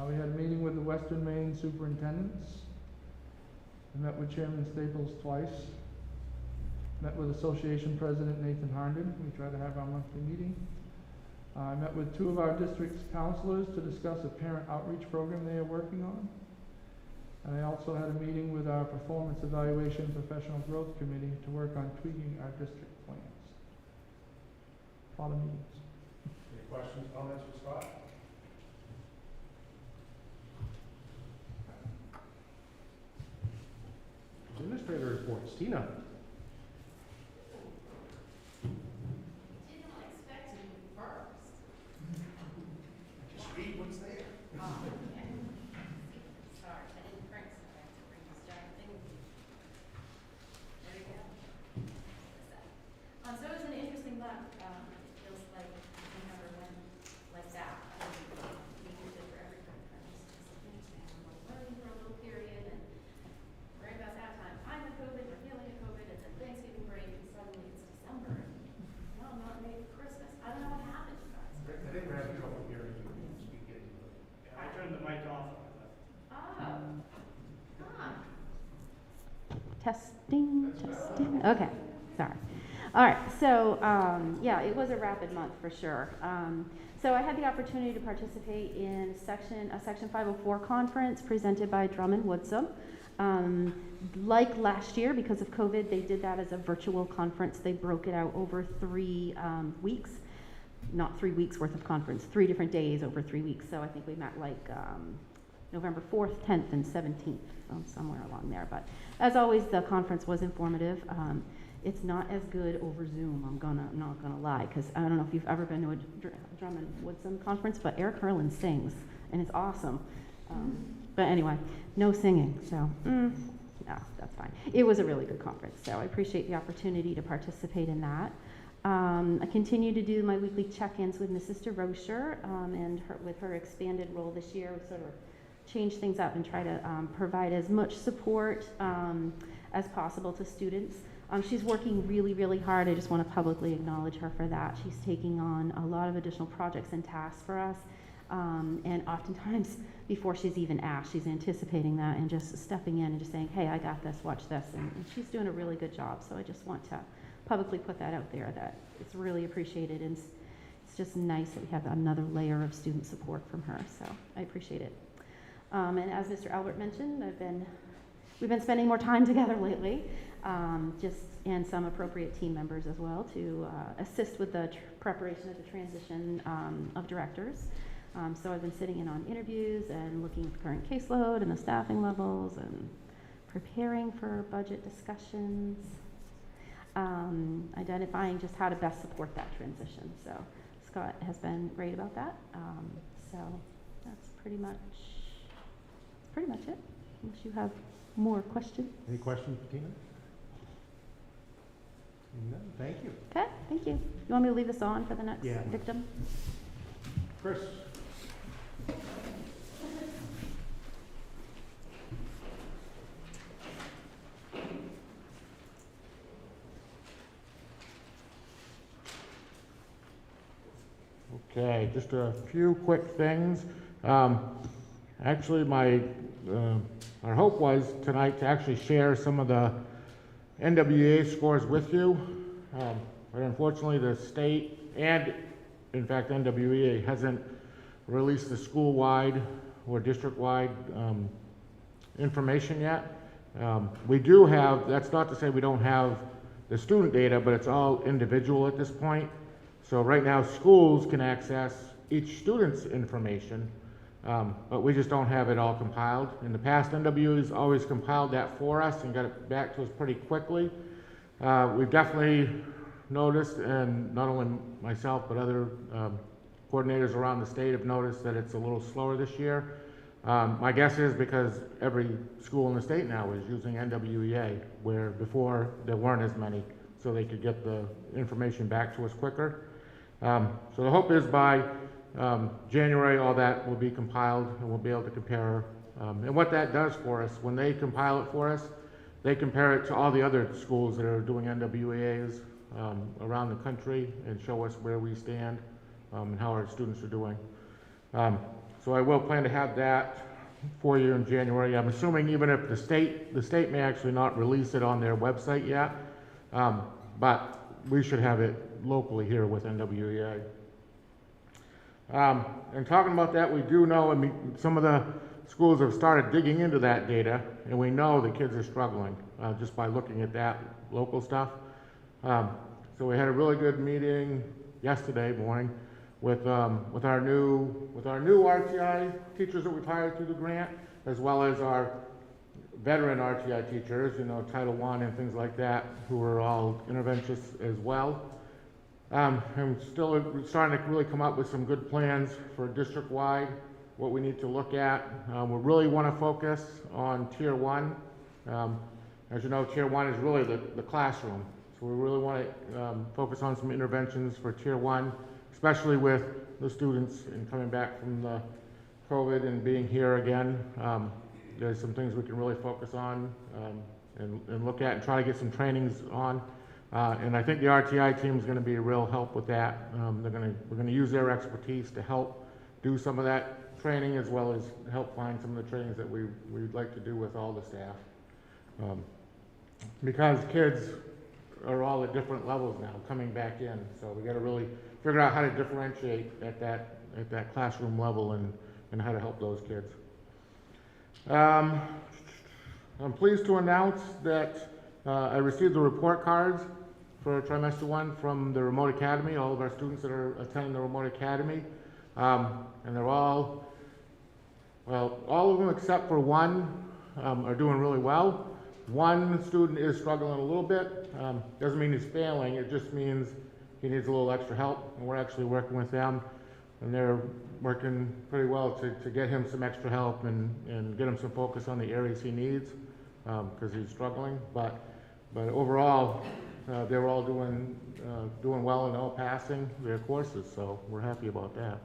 [SPEAKER 12] We had a meeting with the Western Maine superintendents. I met with Chairman Staples twice. Met with Association President Nathan Harnden. We try to have our monthly meeting. I met with 2 of our district's counselors to discuss a parent outreach program they are working on. And I also had a meeting with our Performance Evaluation Professional Growth Committee to work on tweaking our district plans. A lot of meetings.
[SPEAKER 2] Any questions, comments for Scott? Administrator reports. Tina.
[SPEAKER 13] Didn't expect to be first.
[SPEAKER 2] Just read what's there.
[SPEAKER 13] Oh, okay. Sorry, I didn't print, so I have to bring this giant thing with me. There we go. So it was an interesting month. It feels like I never went like that. We used it for everything. I was just interesting. I'm like learning for a little period, and we're about to have time. I'm with COVID, we're feeling of COVID, it's a Thanksgiving break, and suddenly it's December, and no, I'm not ready for Christmas. I don't know what happened, you guys.
[SPEAKER 2] I think we're having trouble hearing you speak into it.
[SPEAKER 10] Yeah, I turned the mic off when I left.
[SPEAKER 6] Testing, testing. Okay, sorry. All right, so yeah, it was a rapid month for sure. So I had the opportunity to participate in a Section 504 conference presented by Drummond Woodson. Like last year, because of COVID, they did that as a virtual conference. They broke it out over 3 weeks. Not 3 weeks worth of conference, 3 different days over 3 weeks. So I think we met like November 4th, 10th, and 17th, somewhere along there. But as always, the conference was informative. It's not as good over Zoom, I'm not gonna lie, because I don't know if you've ever been to a Drummond Woodson conference, but Eric Hurlin sings, and it's awesome. But anyway, no singing, so no, that's fine. It was a really good conference, so I appreciate the opportunity to participate in that. I continue to do my weekly check-ins with Mrs. DeRocher, and with her expanded role this year, we sort of change things up and try to provide as much support as possible to students. She's working really, really hard. I just want to publicly acknowledge her for that. She's taking on a lot of additional projects and tasks for us. And oftentimes, before she's even asked, she's anticipating that and just stepping in and just saying, hey, I got this, watch this. And she's doing a really good job. So I just want to publicly put that out there, that it's really appreciated. And it's just nice that we have another layer of student support from her. So I appreciate it. And as Mr. Albert mentioned, we've been spending more time together lately. And some appropriate team members as well to assist with the preparation of the transition of directors. So I've been sitting in on interviews and looking at the current caseload and the staffing levels and preparing for budget discussions, identifying just how to best support that transition. So Scott has been great about that. So that's pretty much it, unless you have more questions.
[SPEAKER 2] Any questions for Tina? No, thank you.
[SPEAKER 6] Okay, thank you. You want me to leave this on for the next victim?
[SPEAKER 2] Chris.
[SPEAKER 14] Okay, just a few quick things. Actually, our hope was tonight to actually share some of the NWEA scores with you, but unfortunately the state and in fact NWEA hasn't released the school-wide or district-wide information yet. We do have, that's not to say we don't have the student data, but it's all individual at this point. So right now schools can access each student's information, but we just don't have it all compiled. In the past, NWEA has always compiled that for us and got it back to us pretty quickly. We've definitely noticed, and not only myself, but other coordinators around the state have noticed that it's a little slower this year. My guess is because every school in the state now is using NWEA, where before there weren't as many, so they could get the information back to us quicker. So the hope is by January, all that will be compiled and we'll be able to compare. And what that does for us, when they compile it for us, they compare it to all the other schools that are doing NWEAs around the country and show us where we stand and how our students are doing. So I will plan to have that for you in January. I'm assuming even if the state may actually not release it on their website yet, but we should have it locally here with NWEA. And talking about that, we do know, I mean, some of the schools have started digging into that data, and we know the kids are struggling just by looking at that local stuff. So we had a really good meeting yesterday morning with our new RTI teachers that we've hired through the grant, as well as our veteran RTI teachers, you know, Title I and things like that, who are all interventionists as well. I'm still starting to really come up with some good plans for district-wide, what we need to look at. We really want to focus on Tier 1. As you know, Tier 1 is really the classroom. So we really want to focus on some interventions for Tier 1, especially with the students and coming back from the COVID and being here again. There's some things we can really focus on and look at and try to get some trainings on. And I think the RTI team is going to be a real help with that. We're going to use their expertise to help do some of that training, as well as help find some of the trainings that we'd like to do with all the staff. Because kids are all at different levels now coming back in, so we got to really figure out how to differentiate at that classroom level and how to help those kids. I'm pleased to announce that I received the report cards for Trimester 1 from the Remote Academy, all of our students that are attending the Remote Academy. And they're all of them except for one are doing really well. One student is struggling a little bit. Doesn't mean he's failing, it just means he needs a little extra help, and we're actually working with them, and they're working pretty well to get him some extra help and get him some focus on the areas he needs, because he's struggling. But overall, they're all doing well and all passing their courses, so we're happy about that.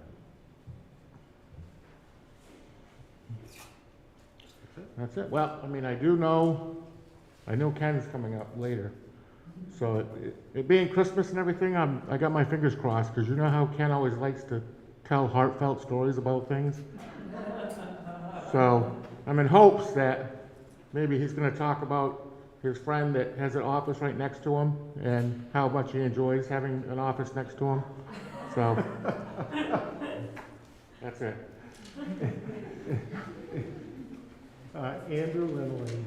[SPEAKER 14] That's it. Well, I mean, I know Ken's coming up later. So it being Christmas and everything, I got my fingers crossed, because you know how Ken always likes to tell heartfelt stories about things. So I'm in hopes that maybe he's going to talk about his friend that has an office right next to him and how much he enjoys having an office next to him. So that's it.
[SPEAKER 2] Andrew Renley.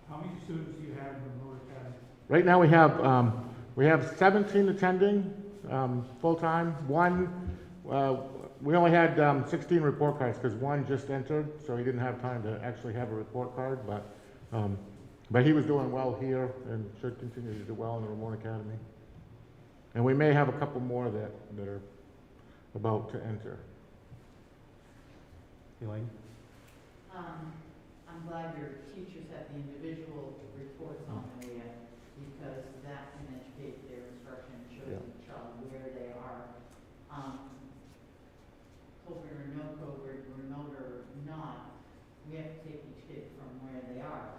[SPEAKER 11] How many students do you have in Remote Academy?
[SPEAKER 14] Right now we have 17 attending full-time. We only had 16 report cards because one just entered, so he didn't have time to actually have a report card, but he was doing well here and should continue to do well in the Remote Academy. And we may have a couple more that are about to enter.
[SPEAKER 2] Elaine?
[SPEAKER 6] I'm glad your teachers have the individual reports on there, because that can educate their instruction and show the child where they are. COVID or no COVID, remote or not, we have to take each kid from where they are.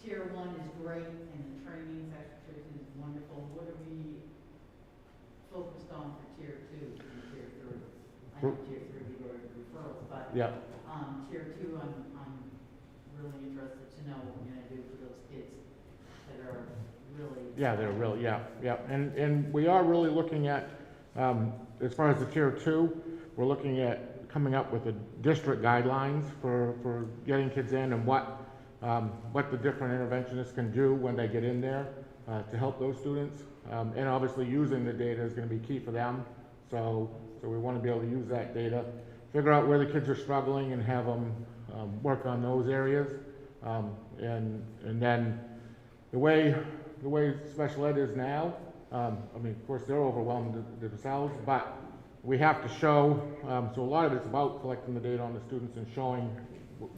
[SPEAKER 6] Tier 1 is great, and the trainings, extra training is wonderful. What are we focused on for Tier 2 and Tier 3? I know Tier 3
[SPEAKER 14] yeah.
[SPEAKER 6] Tier 2, I'm really interested to know what we're gonna do for those kids that are really.
[SPEAKER 14] Yeah, they're really, yeah. And we are really looking at, as far as the tier 2, we're looking at coming up with the district guidelines for getting kids in and what the different interventionists can do when they get in there to help those students. And obviously using the data is going to be key for them. So we want to be able to use that data, figure out where the kids are struggling and have them work on those areas. And then the way special ed is now, I mean, of course, they're overwhelmed themselves, but we have to show, so a lot of it's about collecting the data on the students and showing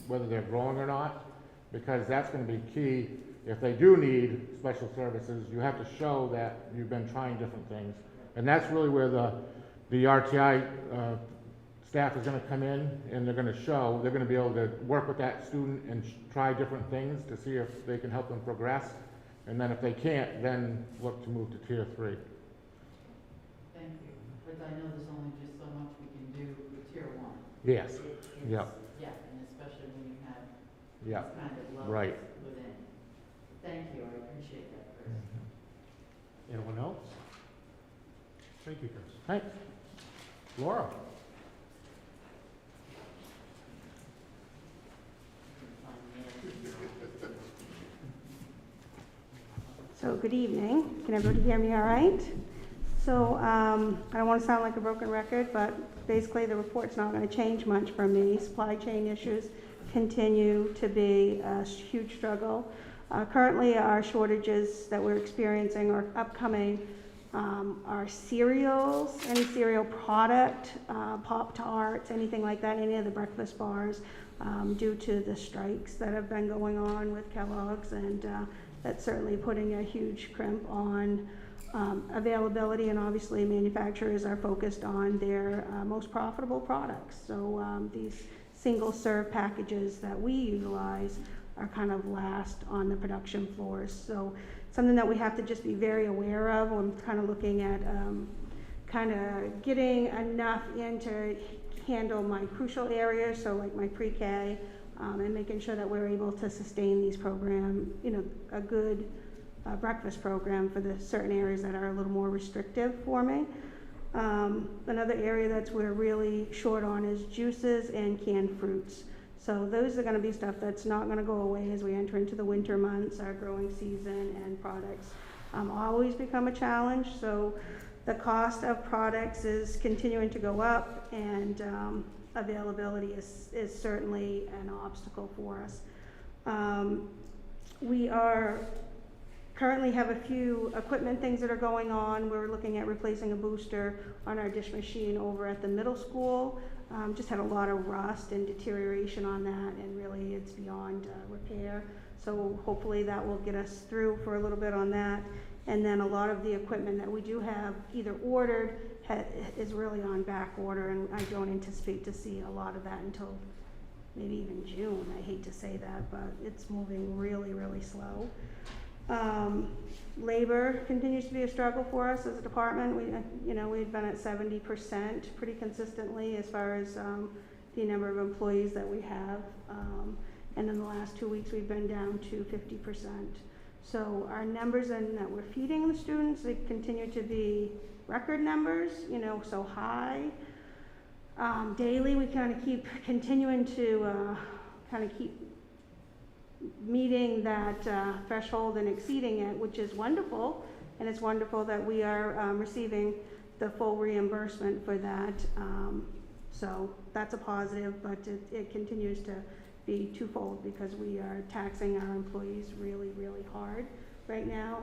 [SPEAKER 14] whether they're growing or not, because that's going to be key. If they do need special services, you have to show that you've been trying different things. And that's really where the RTI staff is going to come in, and they're going to be able to work with that student and try different things to see if they can help them progress. And then if they can't, then look to move to tier 3.
[SPEAKER 6] Thank you, but I know there's only just so much we can do for tier 1.
[SPEAKER 14] Yes, yeah.
[SPEAKER 6] Yeah, and especially when you have
[SPEAKER 14] Yeah,
[SPEAKER 6] these kind of levels
[SPEAKER 14] right.
[SPEAKER 6] within. Thank you, I appreciate that, Chris.
[SPEAKER 2] Anyone else? Thank you, Chris.
[SPEAKER 14] Thanks.
[SPEAKER 2] Laura?
[SPEAKER 3] So, good evening. Can everybody hear me all right? So, I don't want to sound like a broken record, but basically the report's not going to change much for me. Supply chain issues continue to be a huge struggle. Currently, our shortages that we're experiencing or upcoming are cereals, any cereal product, Pop-Tarts, anything like that, any of the breakfast bars, due to the strikes that have been going on with Kellogg's, and that's certainly putting a huge crimp on availability, and obviously manufacturers are focused on their most profitable products. So these single-serve packages that we utilize are kind of last on the production floors. So something that we have to just be very aware of. I'm kind of looking at kind of getting enough in to handle my crucial areas, so like my pre-K, and making sure that we're able to sustain these programs, a good breakfast program for the certain areas that are a little more restrictive for me. Another area that we're really short on is juices and canned fruits. So those are going to be stuff that's not going to go away as we enter into the winter months, our growing season, and products always become a challenge. So the cost of products is continuing to go up, and availability is certainly an obstacle for us. We are currently have a few equipment things that are going on. We're looking at replacing a booster on our dish machine over at the middle school. Just had a lot of rust and deterioration on that, and really it's beyond repair. So hopefully that will get us through for a little bit on that. And then a lot of the equipment that we do have either ordered is really on back order, and I don't anticipate to see a lot of that until maybe even June. I hate to say that, but it's moving really, really slow. Labor continues to be a struggle for us as a department. We've been at 70% pretty consistently as far as the number of employees that we have. And in the last 2 weeks, we've been down to 50%. So our numbers that we're feeding the students, they continue to be record numbers, so high. Daily, we kind of keep continuing to keep meeting that threshold and exceeding it, which is wonderful. And it's wonderful that we are receiving the full reimbursement for that. So that's a positive, but it continues to be twofold because we are taxing our employees really, really hard right now.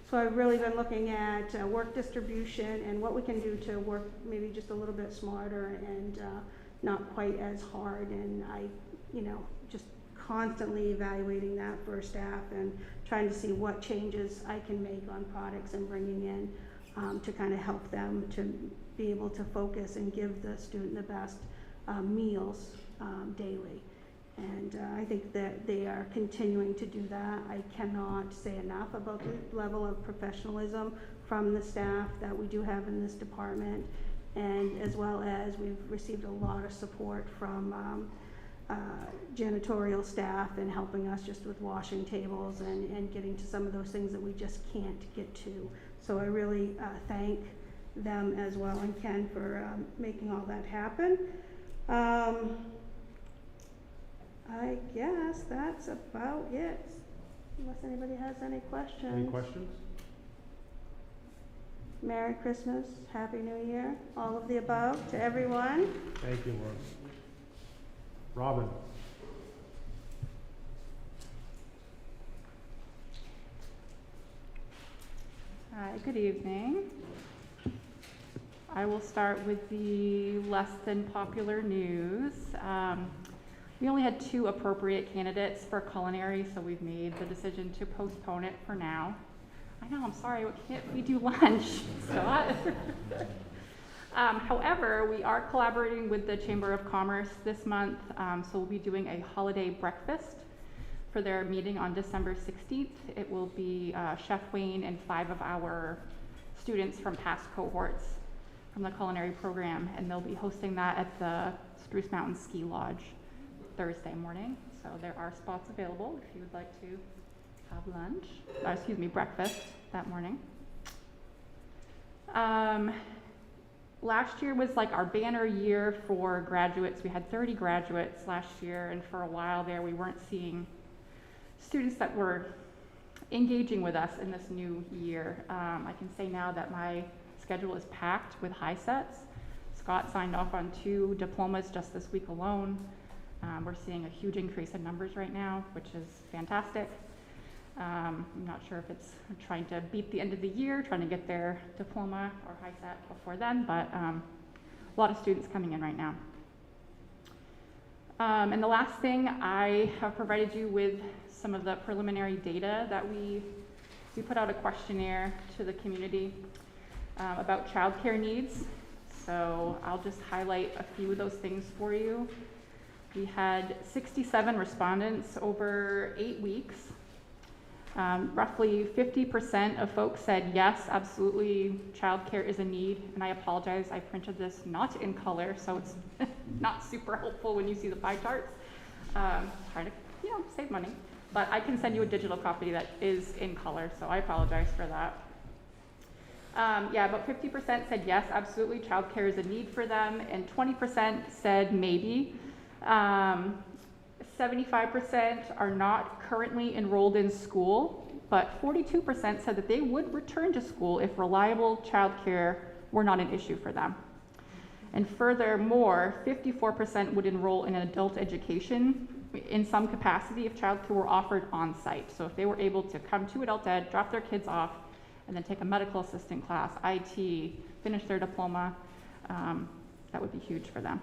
[SPEAKER 3] So I've really been looking at work distribution and what we can do to work maybe just a little bit smarter and not quite as hard. And just constantly evaluating that for staff and trying to see what changes I can make on products and bringing in to kind of help them to be able to focus and give the student the best meals daily. And I think that they are continuing to do that. I cannot say enough about the level of professionalism from the staff that we do have in this department. and as well as we've received a lot of support from janitorial staff and helping us just with washing tables and getting to some of those things that we just can't get to. So I really thank them as well, and Ken for making all that happen. I guess that's about it, unless anybody has any questions.
[SPEAKER 2] Any questions?
[SPEAKER 3] Merry Christmas, Happy New Year, all of the above to everyone.
[SPEAKER 2] Thank you, Laura. Robin?
[SPEAKER 15] Hi, good evening. I will start with the less than popular news. We only had 2 appropriate candidates for culinary, so we've made the decision to postpone it for now. I know, I'm sorry, can't we do lunch, Scott? However, we are collaborating with the Chamber of Commerce this month, so we'll be doing a holiday breakfast for their meeting on December 16th. It will be Chef Wayne and 5 of our students from past cohorts from the culinary program, and they'll be hosting that at the Spruce Mountain Ski Lodge Thursday morning. So there are spots available if you would like to have breakfast that morning. Last year was like our banner year for graduates. We had 30 graduates last year, and for a while there we weren't seeing students that were engaging with us in this new year. I can say now that my schedule is packed with high sets. Scott signed off on 2 diplomas just this week alone. We're seeing a huge increase in numbers right now, which is fantastic. I'm not sure if it's trying to beat the end of the year, trying to get their diploma or high set before then, but a lot of students coming in right now. And the last thing, I have provided you with some of the preliminary data that we put out a questionnaire to the community about childcare needs. So I'll just highlight a few of those things for you. We had 67 respondents over 8 weeks. Roughly 50% of folks said yes, absolutely, childcare is a need. And I apologize, I printed this not in color, so it's not super helpful when you see the pie charts. Trying to, save money. But I can send you a digital copy that is in color, so I apologize for that. About 50% said yes, absolutely, childcare is a need for them, and 20% said maybe. 75% are not currently enrolled in school, but 42% said that they would return to school if reliable childcare were not an issue for them. And furthermore, 54% would enroll in an adult education in some capacity if childcare were offered on site. So if they were able to come to adult ed, drop their kids off, and then take a medical assistant class, IT, finish their diploma, that would be huge for them.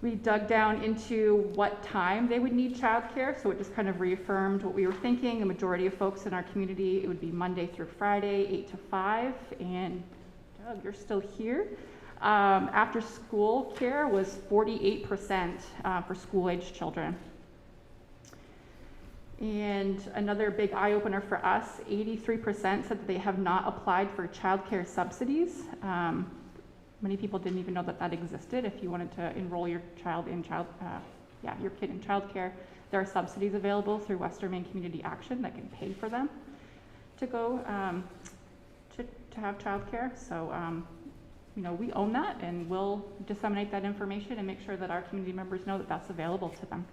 [SPEAKER 15] We dug down into what time they would need childcare, so it just kind of reaffirmed what we were thinking. The majority of folks in our community, it would be Monday through Friday, 8 to 5, and Doug, you're still here. After school care was 48% for school-aged children. And another big eye-opener for us, 83% said that they have not applied for childcare subsidies. Many people didn't even know that that existed. If you wanted to enroll your child in your kid in childcare, there are subsidies available through Western Maine Community Action that can pay for them to go to have childcare. So we own that, and we'll disseminate that information and make sure that our community members know that that's available to them.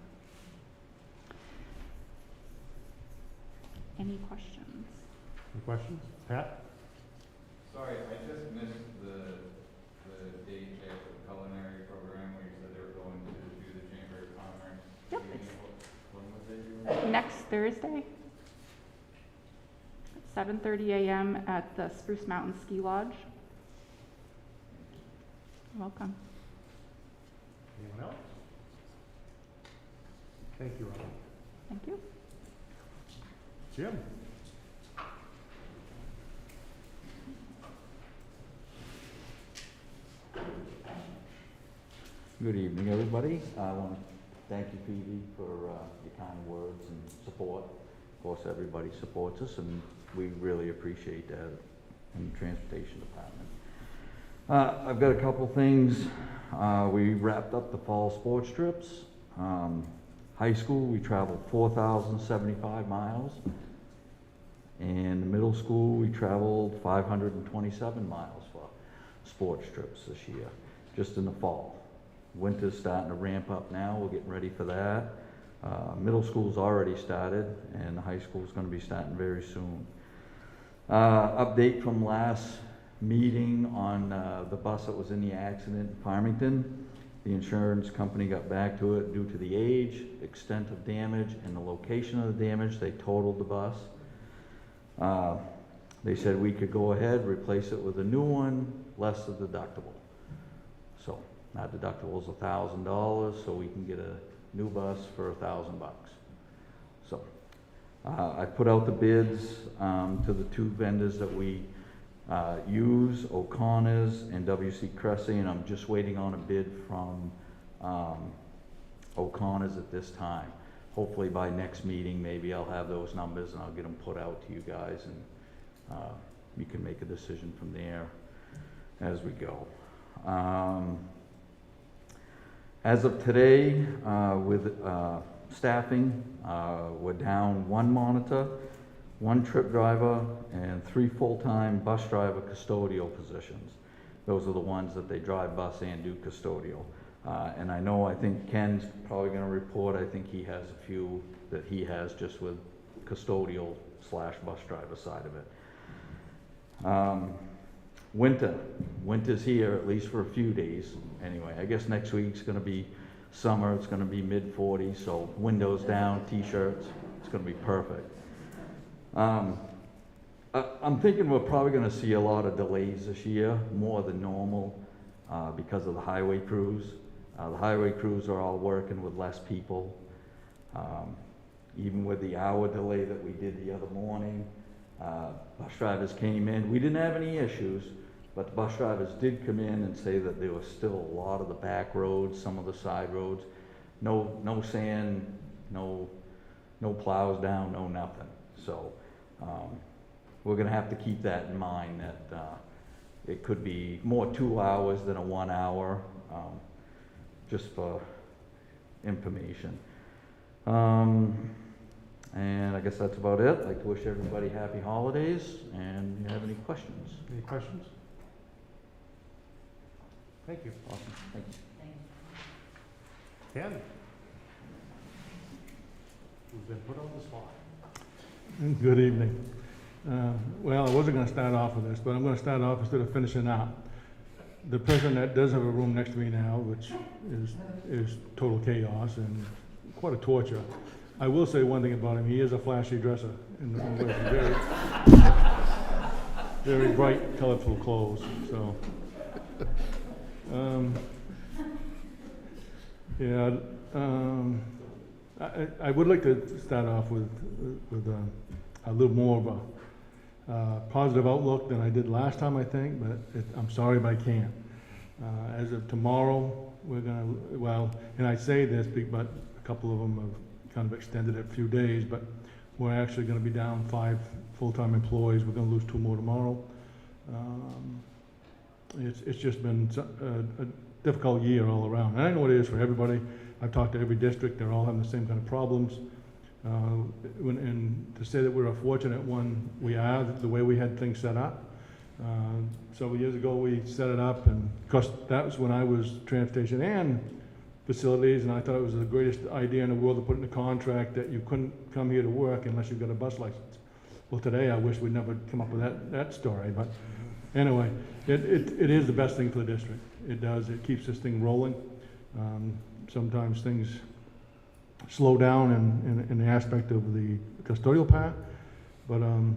[SPEAKER 15] Any questions?
[SPEAKER 2] Any questions? Pat?
[SPEAKER 1] Sorry, I just missed the date there for the culinary program where you said they were going to do the Chamber of Commerce.
[SPEAKER 15] Yep.
[SPEAKER 1] When was they doing?
[SPEAKER 15] Next Thursday at 7:30 a.m. at the Spruce Mountain Ski Lodge. You're welcome.
[SPEAKER 2] Anyone else? Thank you, Robin.
[SPEAKER 15] Thank you.
[SPEAKER 2] Jim?
[SPEAKER 16] Good evening, everybody. I want to thank you, Phoebe, for your kind words and support. Of course, everybody supports us, and we really appreciate that in the Transportation Department. I've got a couple things. We wrapped up the fall sports trips. High school, we traveled 4,075 miles. And middle school, we traveled 527 miles for sports trips this year, just in the fall. Winter's starting to ramp up now. We're getting ready for that. Middle school's already started, and the high school's going to be starting very soon. Update from last meeting on the bus that was in the accident in Farmington. The insurance company got back to it due to the age, extent of damage, and the location of the damage. They totaled the bus. They said we could go ahead, replace it with a new one, less the deductible. So our deductible is $1,000, so we can get a new bus for $1,000. So I put out the bids to the two vendors that we use, O'Connor's and W.C. Cressy, and I'm just waiting on a bid from O'Connor's at this time. Hopefully by next meeting, maybe I'll have those numbers and I'll get them put out to you guys, and you can make a decision from there as we go. As of today, with staffing, we're down 1 monitor, 1 trip driver, and 3 full-time bus driver custodial positions. Those are the ones that they drive bus and do custodial. And I think Ken's probably going to report, I think he has a few that he has just with custodial / bus driver side of it. Winter's here, at least for a few days. Anyway, I guess next week's going to be summer. It's going to be mid-40s, so windows down, t-shirts. It's going to be perfect. I'm thinking we're probably going to see a lot of delays this year, more than normal, because of the highway crews. The highway crews are all working with less people. Even with the hour delay that we did the other morning, bus drivers came in. We didn't have any issues, but the bus drivers did come in and say that there was still a lot of the back roads, some of the side roads, no sand, no plows down, no nothing. So we're going to have to keep that in mind, that it could be more 2 hours than a 1 hour, just for information. And I guess that's about it. I'd like to wish everybody happy holidays, and do you have any questions?
[SPEAKER 2] Any questions? Thank you.
[SPEAKER 16] Awesome, thank you.
[SPEAKER 2] Ken? Who's been put on the spot. Good evening. Well, I wasn't going to start off with this, but I'm going to start off instead of finishing up. The person that does have a room next to me now, which is total chaos and quite a torture. I will say one thing about him: he is a flashy dresser, and wears very, very bright, colorful clothes. So, yeah, I would like to start off with a little more of a positive outlook than I did last time, I think, but I'm sorry, but I can't. As of tomorrow, we're gonna, well, and I say this, but a couple of them have kind of extended it a few days, but we're actually gonna be down 5 full-time employees. We're gonna lose 2 more tomorrow. It's just been a difficult year all around. And I know it is for everybody. I've talked to every district. They're all having the same kind of problems. And to say that we're a fortunate one, we are, the way we had things set up. Several years ago, we set it up, and of course, that was when I was transportation and facilities, and I thought it was the greatest idea in the world to put in a contract that you couldn't come here to work unless you've got a bus license. Well, today, I wish we'd never come up with that story, but anyway, it is the best thing for the district. It does. It keeps this thing rolling. Sometimes things slow down in the aspect of the custodial part, but you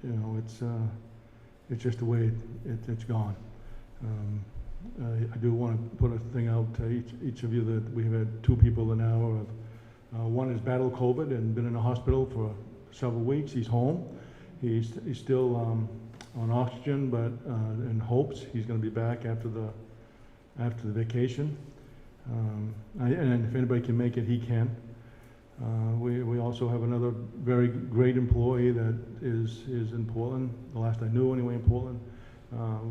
[SPEAKER 2] know, it's just the way it's gone. I do want to put a thing out to each of you that we've had 2 people an hour of. One has battled COVID and been in the hospital for several weeks. He's home. He's still on oxygen, but in hopes he's going to be back after the vacation. And if anybody can make it, he can. We also have another very great employee that is in Portland. The last I knew, anyway, in Portland,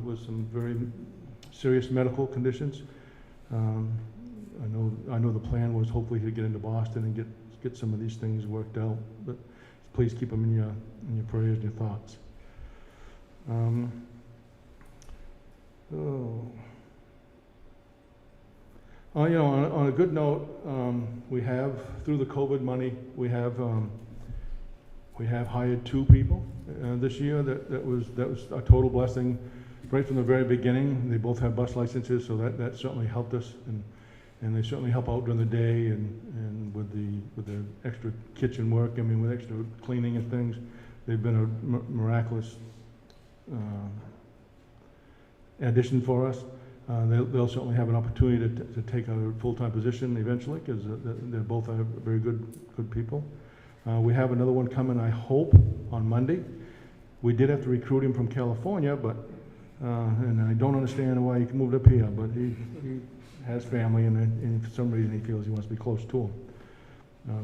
[SPEAKER 2] with some very serious medical conditions. I know the plan was hopefully to get into Boston and get some of these things worked out, but please keep them in your prayers and your thoughts. On a good note, we have, through the COVID money, we have hired 2 people this year. That was a total blessing right from the very beginning. They both have bus licenses, so that certainly helped us, and they certainly help out during the day and with the extra kitchen work. I mean, with extra cleaning and things, they've been a miraculous addition for us. They'll certainly have an opportunity to take a full-time position eventually, because they're both very good people. We have another one coming, I hope, on Monday. We did have to recruit him from California, but and I don't understand why he moved up here, but he has family, and for some reason he feels he wants to be close to him.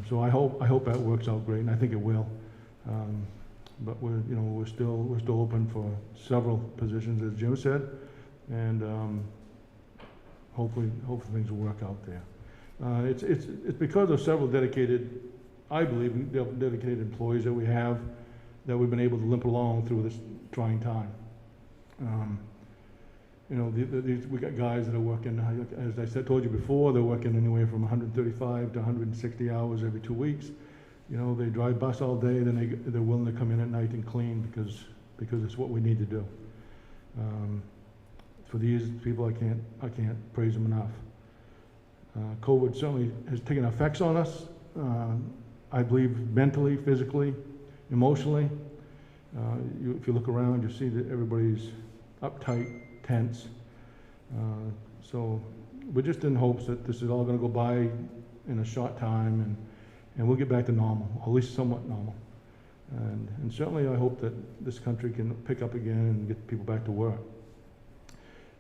[SPEAKER 2] So I hope that works out great, and I think it will. But we're still open for several positions, as Jim said, and hopefully things will work out there. It's because of several dedicated, I believe, dedicated employees that we have, that we've been able to limp along through this trying time. We got guys that are working, as I told you before, they're working anywhere from 135 to 160 hours every 2 weeks. They drive bus all day, then they're willing to come in at night and clean because it's what we need to do. For these people, I can't praise them enough. COVID certainly has taken effects on us. I believe mentally, physically, emotionally. If you look around, you see that everybody's uptight, tense. So we're just in hopes that this is all going to go by in a short time, and we'll get back to normal, or at least somewhat normal. And certainly I hope that this country can pick up again and get people back to work.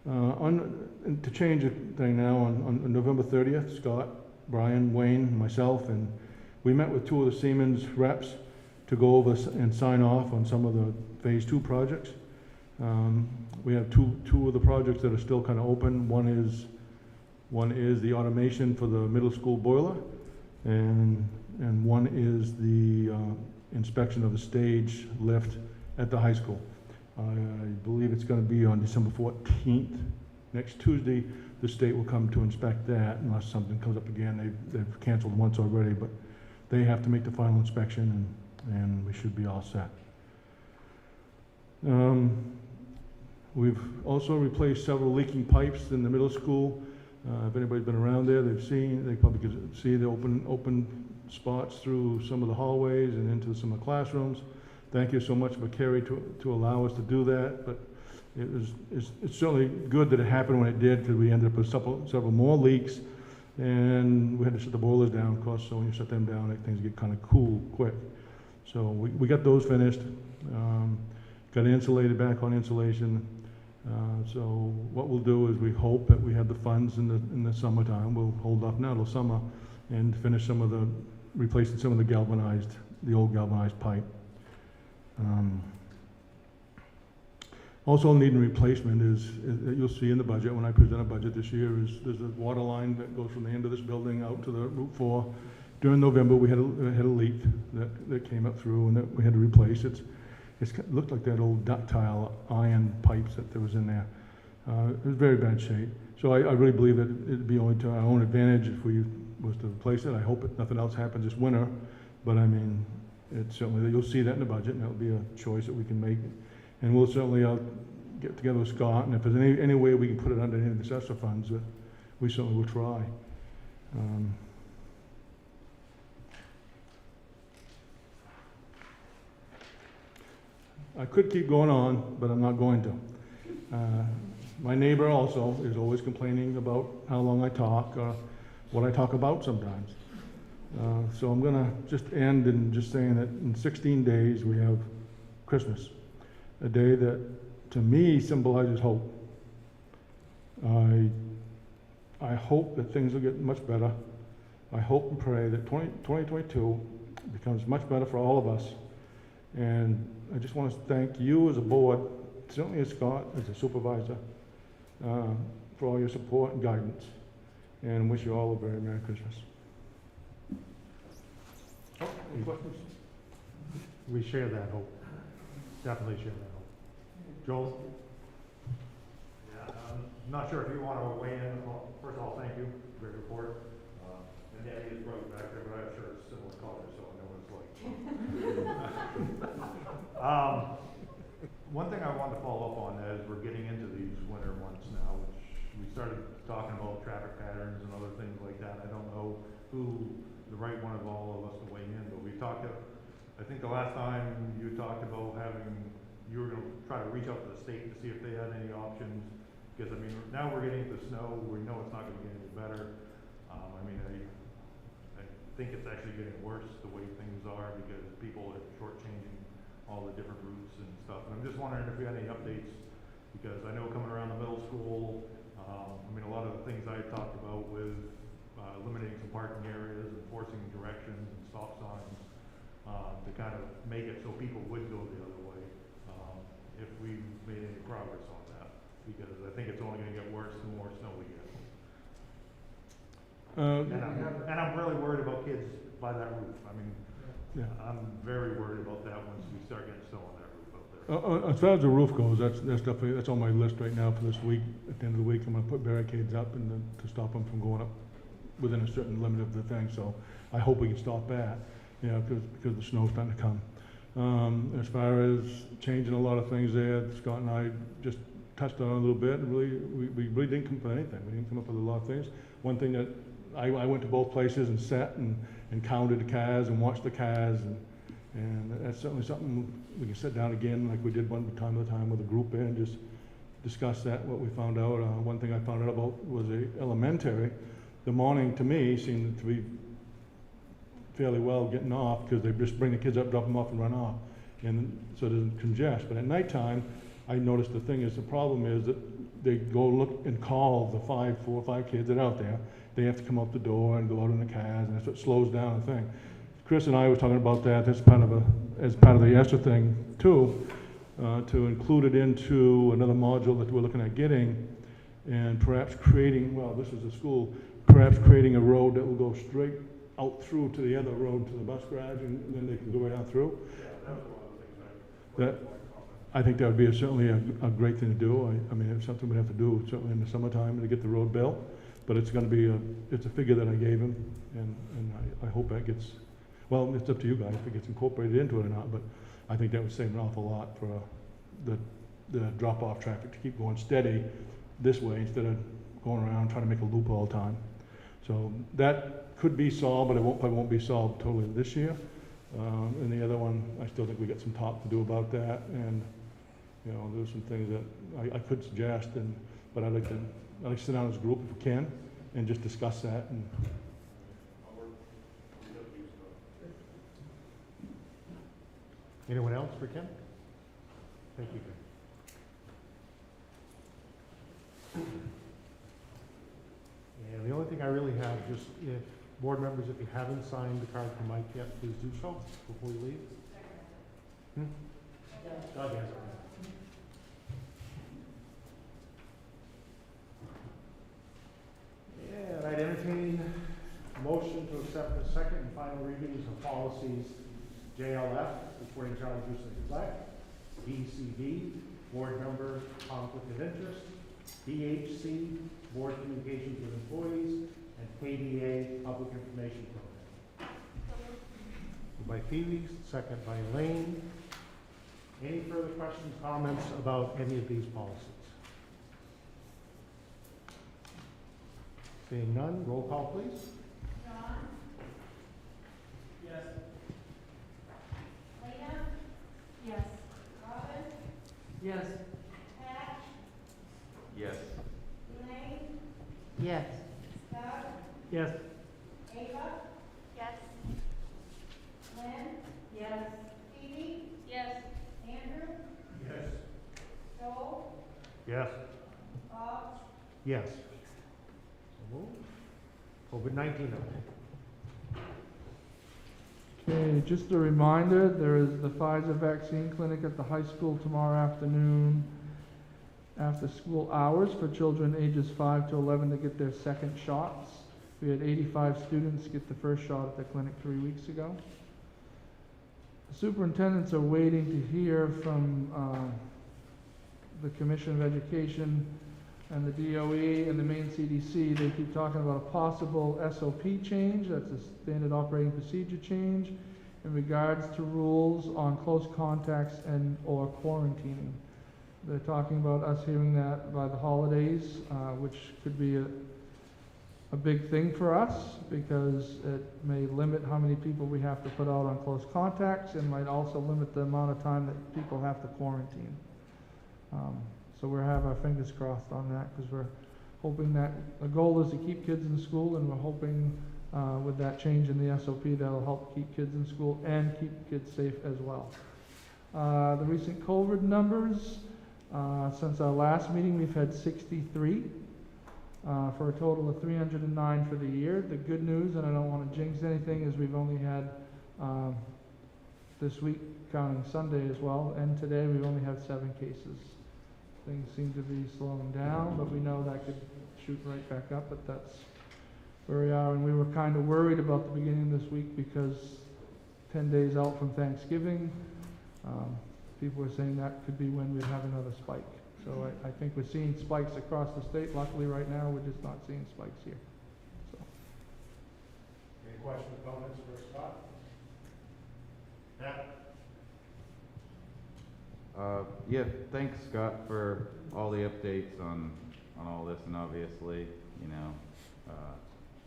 [SPEAKER 2] To change the thing now, on November 30th, Scott, Brian, Wayne, myself, and we met with 2 of the Siemens reps to go over and sign off on some of the Phase 2 projects. We have two of the projects that are still kind of open. One is the automation for the middle school boiler, and one is the inspection of the stage lift at the high school. I believe it's going to be on December 14th. Next Tuesday, the state will come to inspect that, unless something comes up again. They've canceled once already, but they have to make the final inspection, and we should be all set. We've also replaced several leaking pipes in the middle school. If anybody's been around there, they probably could see the open spots through some of the hallways and into some of the classrooms. Thank you so much for Kerry to allow us to do that, but it's certainly good that it happened when it did, because we ended up with several more leaks, and we had to shut the boilers down, of course, so when you shut them down, things get kind of cool quick. So we got those finished, got insulated, back on insulation. So what we'll do is we hope that we have the funds in the summertime. We'll hold off now till summer and finish replacing some of the old galvanized pipe. Also needing replacement is you'll see in the budget, when I present a budget this year, there's a water line that goes from the end of this building out to the Route 4. During November, we had a leak that came up through, and that we had to replace. It looked like that old ductile iron pipes that was in there. It was very bad shape. So I really believe that it'd be only to our own advantage if we was to replace it. I hope nothing else happens this winter, but I mean, you'll see that in the budget, and that'll be a choice that we can make. And we'll certainly get together with Scott, and if there's any way we can put it under any of the assessor funds, we certainly will try. I could keep going on, but I'm not going to. My neighbor also is always complaining about how long I talk, or what I talk about sometimes. So I'm going to just end in just saying that in 16 days we have Christmas, a day that to me symbolizes hope. I hope that things will get much better. I hope and pray that 2022 becomes much better for all of us. And I just want to thank you as a board, certainly as Scott, as a supervisor, for all your support and guidance, and wish you all a very Merry Christmas. Oh, any questions? We share that hope. Definitely share that hope. Joel?
[SPEAKER 17] Yeah, I'm not sure if you want to weigh in. Well, first of all, thank you. Great report. And Danny is right back there, but I'm sure it's similar color, so I know what it's like. One thing I wanted to follow up on as we're getting into these winter months now, which we started talking about traffic patterns and other things like that. I don't know who the right one of all of us to weigh in, but we talked, I think the last time you talked about you were going to try to reach out to the state to see if they had any options. Because, I mean, now we're getting into snow. We know it's not going to get any better. I think it's actually getting worse the way things are because people are shortchanging all the different routes and stuff. And I'm just wondering if you had any updates, because I know coming around the middle school, a lot of the things I talked about with eliminating some parking areas, enforcing directions and stop signs to kind of make it so people would go the other way. If we made any progress on that, because I think it's only going to get worse the more snow we get. And I'm really worried about kids by that roof.
[SPEAKER 2] Yeah.
[SPEAKER 17] I'm very worried about that once we start getting snow on that roof up there.
[SPEAKER 2] As far as the roof goes, that's definitely, that's on my list right now for this week. At the end of the week, I'm gonna put barricades up and then to stop them from going up within a certain limit of the thing. So I hope we can stop that, because the snow's starting to come. As far as changing a lot of things there, Scott and I just touched on it a little bit. And we really didn't come up with anything. We didn't come up with a lot of things. One thing that I went to both places and sat and counted the cars and watched the cars, and that's certainly something we can sit down again like we did one time at a time with a group and just discuss that, what we found out. One thing I found out about was elementary. The morning to me seemed to be fairly well getting off because they just bring the kids up, drop them off and run off, and so it doesn't congest. But at nighttime, I noticed the problem is that they go look and call the 4 or 5 kids that are out there. They have to come out the door and go out in the cars, and that's what slows down the thing. Chris and I was talking about that as part of the ESSER thing too, to include it into another module that we're looking at getting, and perhaps creating, well, this is a school, perhaps creating a road that will go straight out through to the other road to the bus garage, and then they can go right out through.
[SPEAKER 17] Yeah, that was one of the things
[SPEAKER 2] I think that would be certainly a great thing to do. It's something we'd have to do certainly in the summertime to get the road built. But it's going to be it's a figure that I gave him, and I hope that gets, well, it's up to you guys if it gets incorporated into it or not, but I think that would save an awful lot for the drop-off traffic to keep going steady this way instead of going around trying to make a loop all the time. So that could be solved, but it probably won't be solved totally this year. And the other one, I still think we got some talk to do about that, and there's some things that I could suggest, but I'd like to sit down as a group if we can and just discuss that. And
[SPEAKER 14] anyone else for Ken? Thank you, Ken. And the only thing I really have, just if board members, if you haven't signed the card for Mike yet, please do so before you leave. Doug has it. And I'd entertain a motion to accept the second and final readings of policies JLF, reporting child abuse and neglect, BCD, board member conflict of interest, BHC, board communications with employees, and KDA, public information program. By Phoebe, second by Elaine. Any further questions, comments about any of these policies? Seeing none, roll call please.
[SPEAKER 13] John?
[SPEAKER 10] Yes.
[SPEAKER 13] Lena? Yes. Robin?
[SPEAKER 8] Yes.
[SPEAKER 13] Pat?
[SPEAKER 4] Yes.
[SPEAKER 13] Elaine?
[SPEAKER 6] Yes.
[SPEAKER 13] Doug?
[SPEAKER 11] Yes.
[SPEAKER 13] Ava? Yes. Lynn? Yes. Phoebe? Yes. Andrew?
[SPEAKER 17] Yes.
[SPEAKER 13] Joel?
[SPEAKER 14] Yes.
[SPEAKER 13] Bob?
[SPEAKER 14] Yes. So moved. COVID-19 update.
[SPEAKER 12] Okay, just a reminder, there is the Pfizer vaccine clinic at the high school tomorrow afternoon after school hours for children ages 5 to 11 to get their second shots. We had 85 students get the first shot at the clinic 3 weeks ago. The superintendents are waiting to hear from the Commission of Education and the DOE and the Maine CDC. They keep talking about a possible SOP change, that's a standard operating procedure change, in regards to rules on close contacts and or quarantining. They're talking about us hearing that by the holidays, which could be a big thing for us because it may limit how many people we have to put out on close contacts and might also limit the amount of time that people have to quarantine. So we have our fingers crossed on that because we're hoping that the goal is to keep kids in school, and we're hoping with that change in the SOP that'll help keep kids in school and keep kids safe as well. The recent COVID numbers, since our last meeting we've had 63 for a total of 309 for the year. The good news, and I don't want to jinx anything, is we've only had this week, counting Sunday as well, and today we've only had 7 cases. Things seem to be slowing down, but we know that could shoot right back up, but that's where we are. And we were kind of worried about the beginning of this week because 10 days out from Thanksgiving, people were saying that could be when we'd have another spike. So I think we're seeing spikes across the state. Luckily right now, we're just not seeing spikes here. So.
[SPEAKER 2] Any questions or comments for Scott? Matt?
[SPEAKER 4] Yeah, thanks, Scott, for all the updates on all this, and obviously, you know,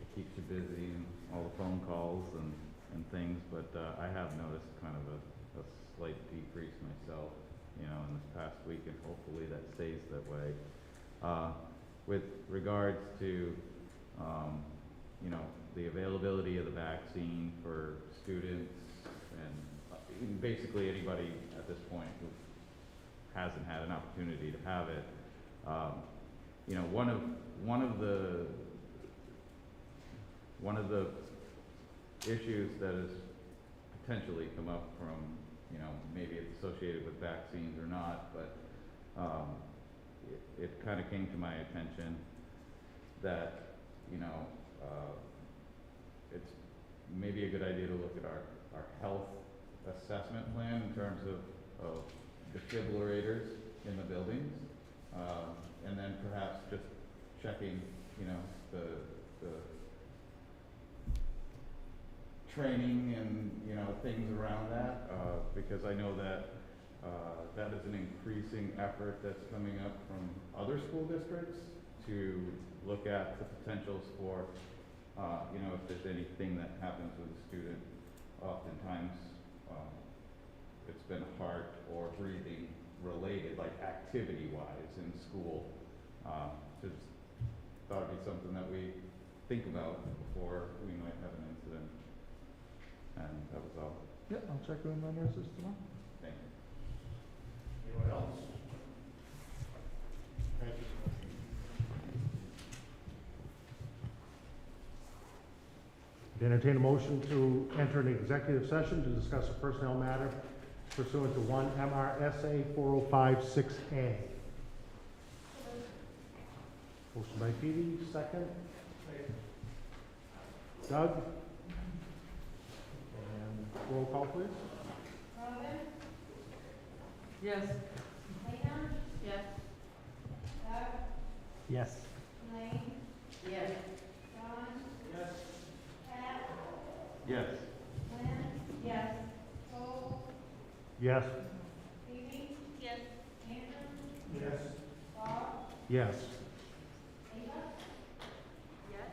[SPEAKER 4] it keeps you busy and all the phone calls and things, but I have noticed kind of a slight decrease myself, you know, in this past week, and hopefully that stays that way. With regards to, you know, the availability of the vaccine for students and basically anybody at this point who hasn't had an opportunity to have it. You know, one of the issues that has potentially come up from, you know, maybe it's associated with vaccines or not, but it kind of came to my attention that, you know, it's maybe a good idea to look at our health assessment plan in terms of defibrillators in the buildings, and then perhaps just checking, you know, the training and, you know, things around that, because I know that that is an increasing effort that's coming up from other school districts to look at the potentials for, you know, if there's anything that happens with a student. Oftentimes, it's been heart or breathing related, like activity-wise in school. Just thought it'd be something that we think about before we might have an incident. And that was all.
[SPEAKER 12] Yeah, I'll check with my nurses tomorrow.
[SPEAKER 4] Thank you.
[SPEAKER 2] Anyone else? Thank you. Entertain a motion to enter an executive session to discuss a personnel matter pursuant to 1 MRSA 4056A. Motion by Phoebe, second. Doug? And roll call, please.
[SPEAKER 13] Robin?
[SPEAKER 8] Yes.
[SPEAKER 13] Lena? Yes. Doug?
[SPEAKER 11] Yes.
[SPEAKER 13] Elaine? Yes. John?
[SPEAKER 10] Yes.
[SPEAKER 13] Pat?
[SPEAKER 4] Yes.
[SPEAKER 13] Lynn? Yes. Cole?
[SPEAKER 2] Yes.
[SPEAKER 13] Phoebe? Yes. Andrew?
[SPEAKER 10] Yes.
[SPEAKER 13] Bob?
[SPEAKER 2] Yes.
[SPEAKER 13] Ava? Yes.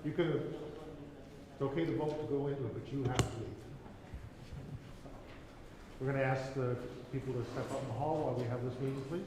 [SPEAKER 2] You could have, it's okay to vote to go into it, but you have to leave. We're going to ask the people to step up in the hall while we have this meeting, please.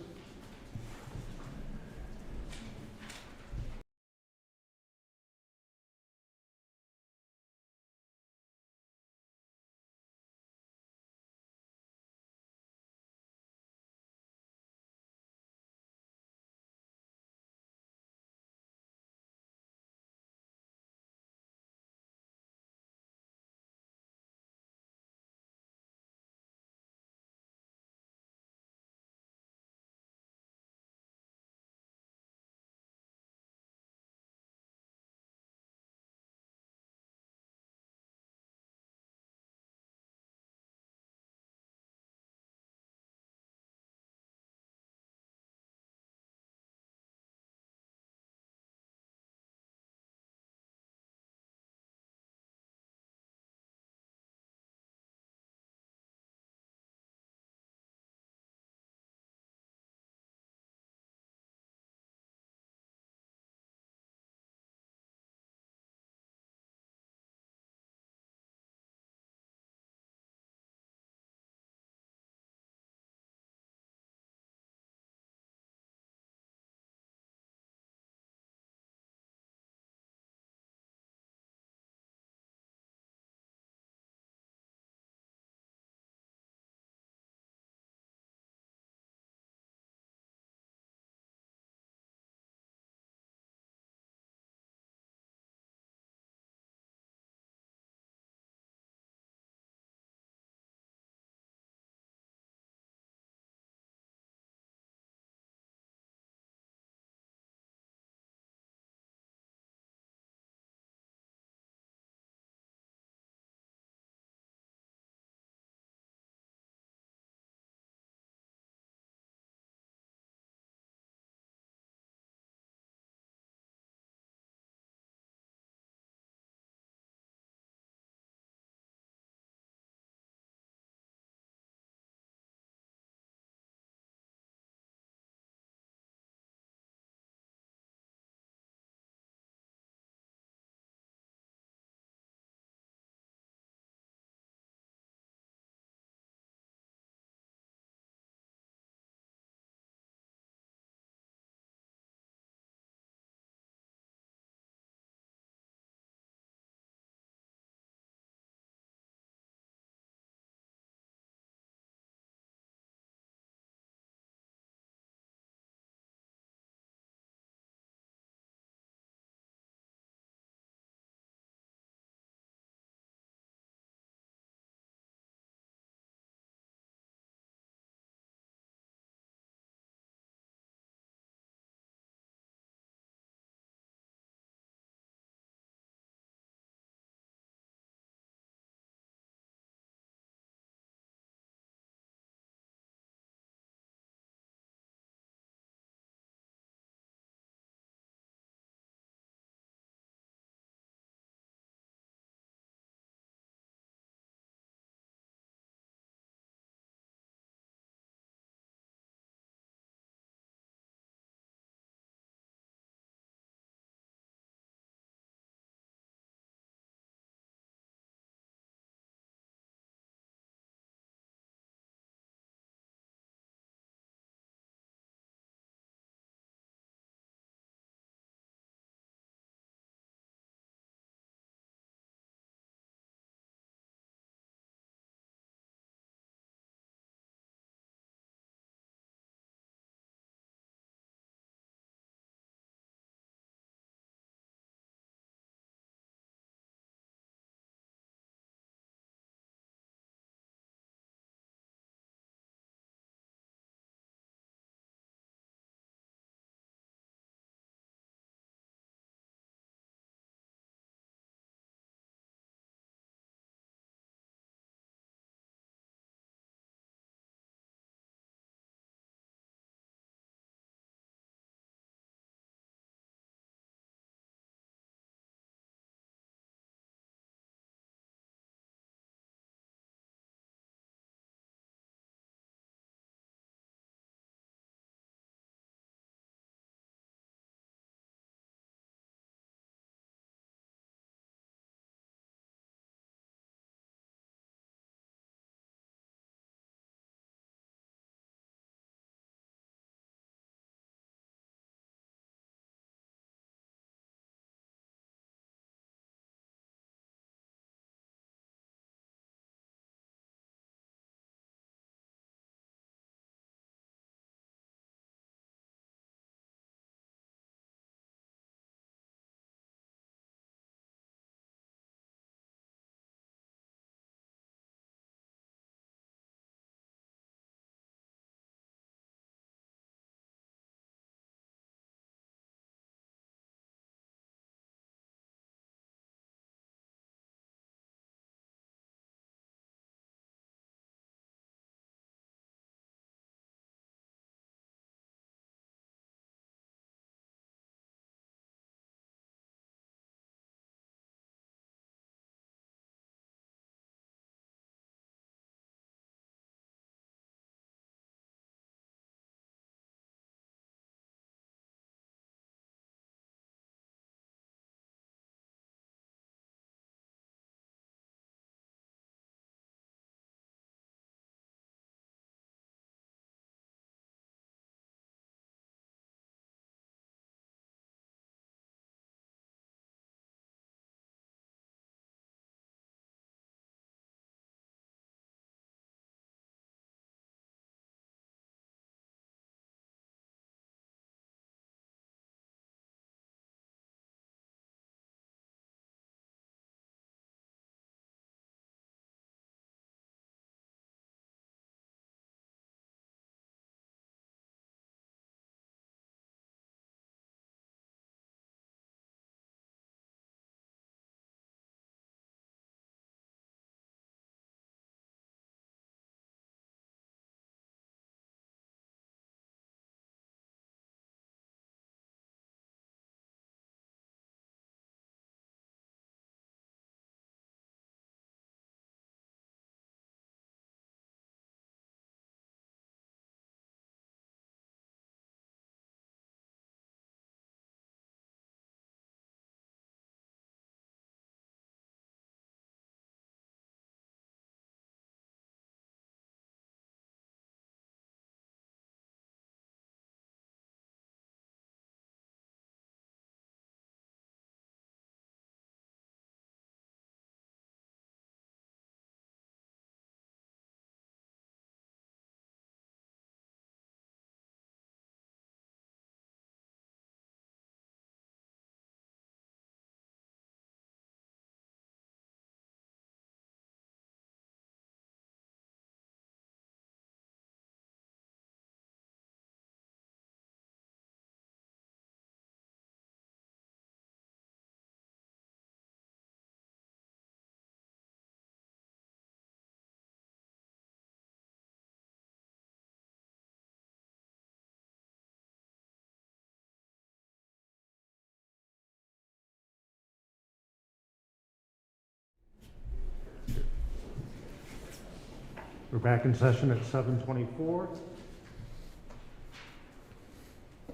[SPEAKER 2] We're back in session at 7:24.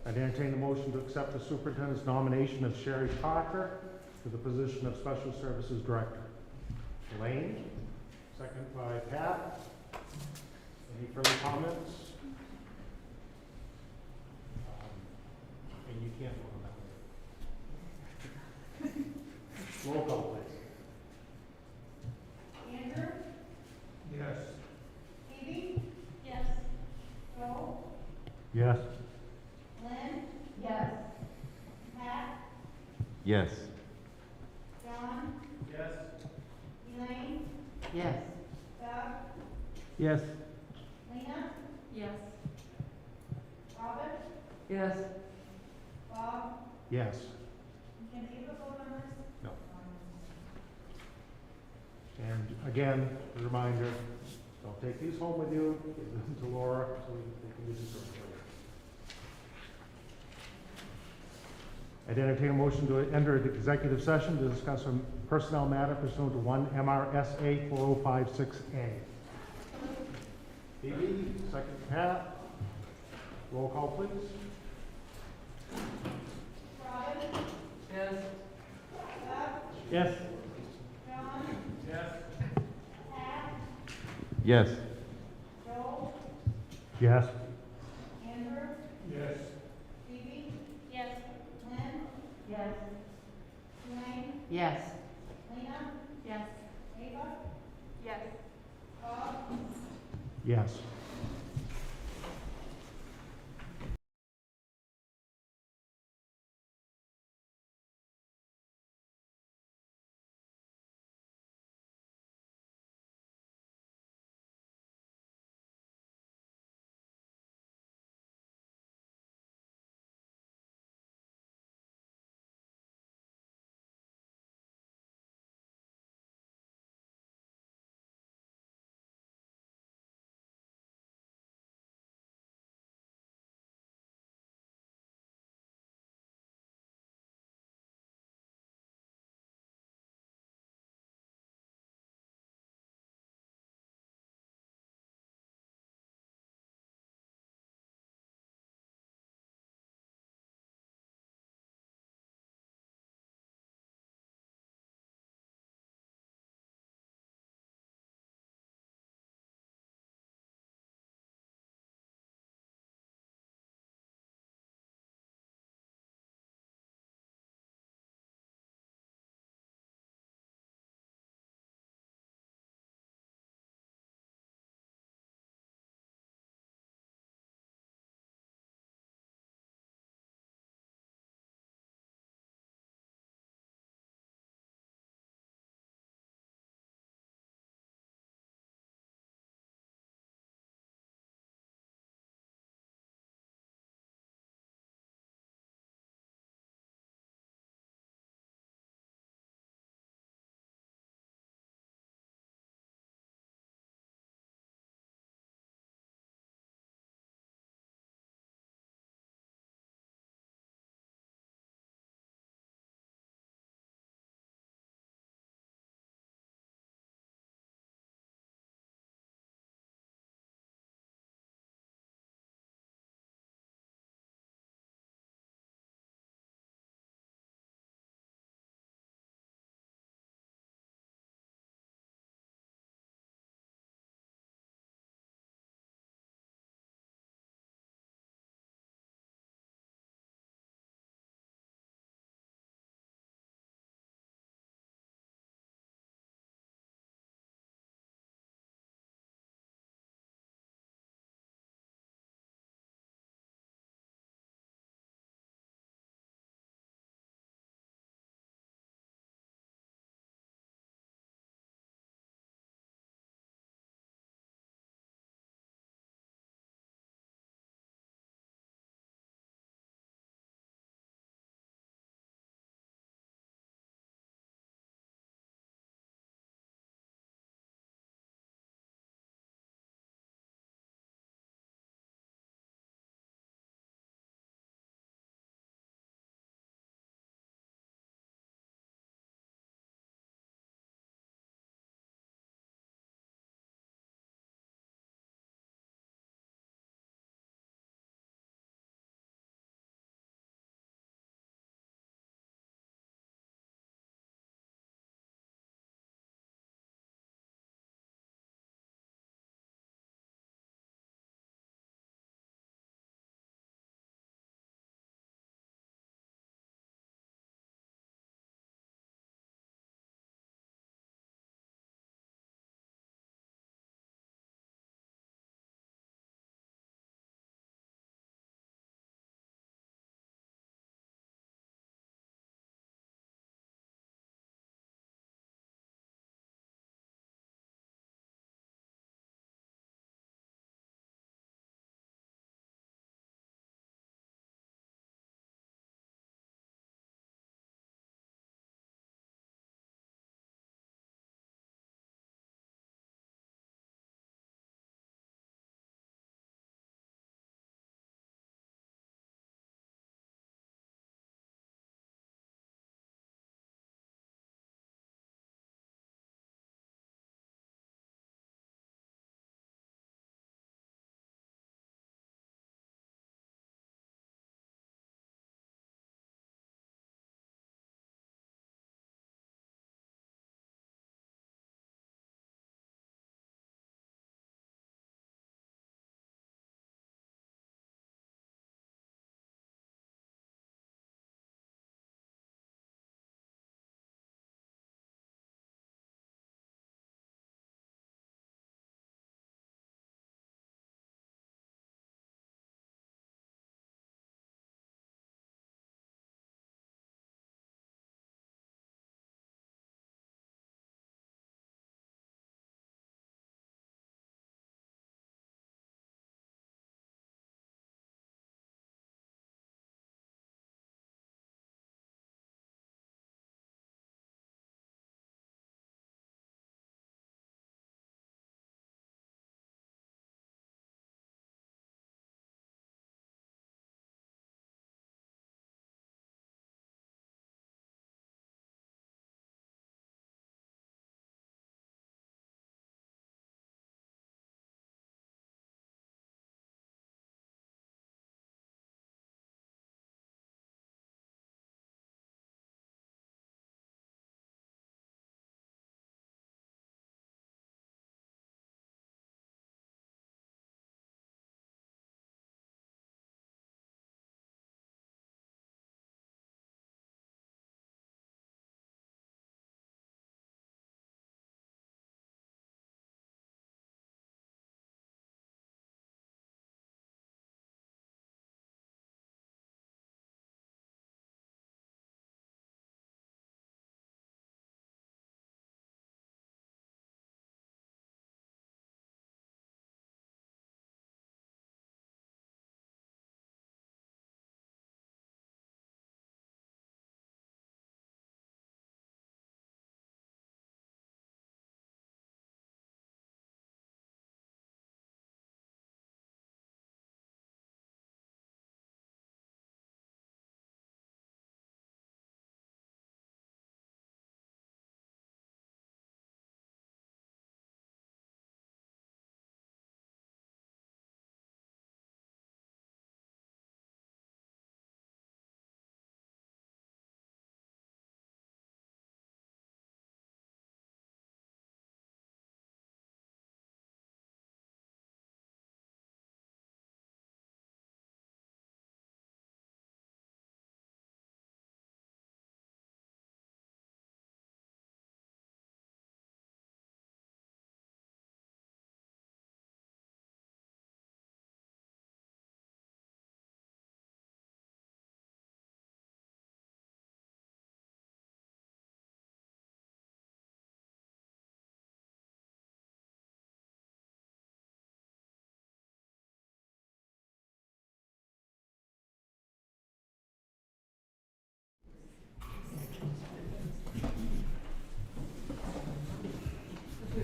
[SPEAKER 2] I'd entertain the motion to accept the superintendent's nomination of Sherry Parker to the position of Special Services Director. Elaine, second by Pat. Any further comments? And you can't vote on that one. Roll call, please.
[SPEAKER 3] Andrew?
[SPEAKER 12] Yes.
[SPEAKER 3] Phoebe? Yes. Joe?
[SPEAKER 2] Yes.
[SPEAKER 3] Lynn? Yes. Pat?
[SPEAKER 4] Yes.
[SPEAKER 3] John?
[SPEAKER 12] Yes.
[SPEAKER 3] Elaine?
[SPEAKER 6] Yes.
[SPEAKER 3] Doug?
[SPEAKER 11] Yes.
[SPEAKER 3] Lena?
[SPEAKER 13] Yes.
[SPEAKER 3] Robert?
[SPEAKER 8] Yes.
[SPEAKER 3] Bob?
[SPEAKER 2] Yes.
[SPEAKER 3] Can Ava vote on this?
[SPEAKER 2] No. And again, a reminder, don't take these home with you, give them to Laura so they can use this earlier. I'd entertain a motion to enter an executive session to discuss a personnel matter pursuant to 1 MRSA 4056A. Phoebe, second Pat. Roll call, please.
[SPEAKER 3] Robert?
[SPEAKER 8] Yes.
[SPEAKER 3] Doug?
[SPEAKER 11] Yes.
[SPEAKER 3] John?
[SPEAKER 12] Yes.
[SPEAKER 3] Pat?
[SPEAKER 4] Yes.
[SPEAKER 3] Joe?
[SPEAKER 2] Yes.
[SPEAKER 3] Andrew?
[SPEAKER 12] Yes.
[SPEAKER 3] Phoebe?
[SPEAKER 13] Yes.
[SPEAKER 3] Lynn?
[SPEAKER 6] Yes.
[SPEAKER 3] Elaine?
[SPEAKER 6] Yes.
[SPEAKER 3] Lena?
[SPEAKER 13] Yes.
[SPEAKER 3] Ava?
[SPEAKER 13] Yes.
[SPEAKER 3] Bob?
[SPEAKER 2] Yes.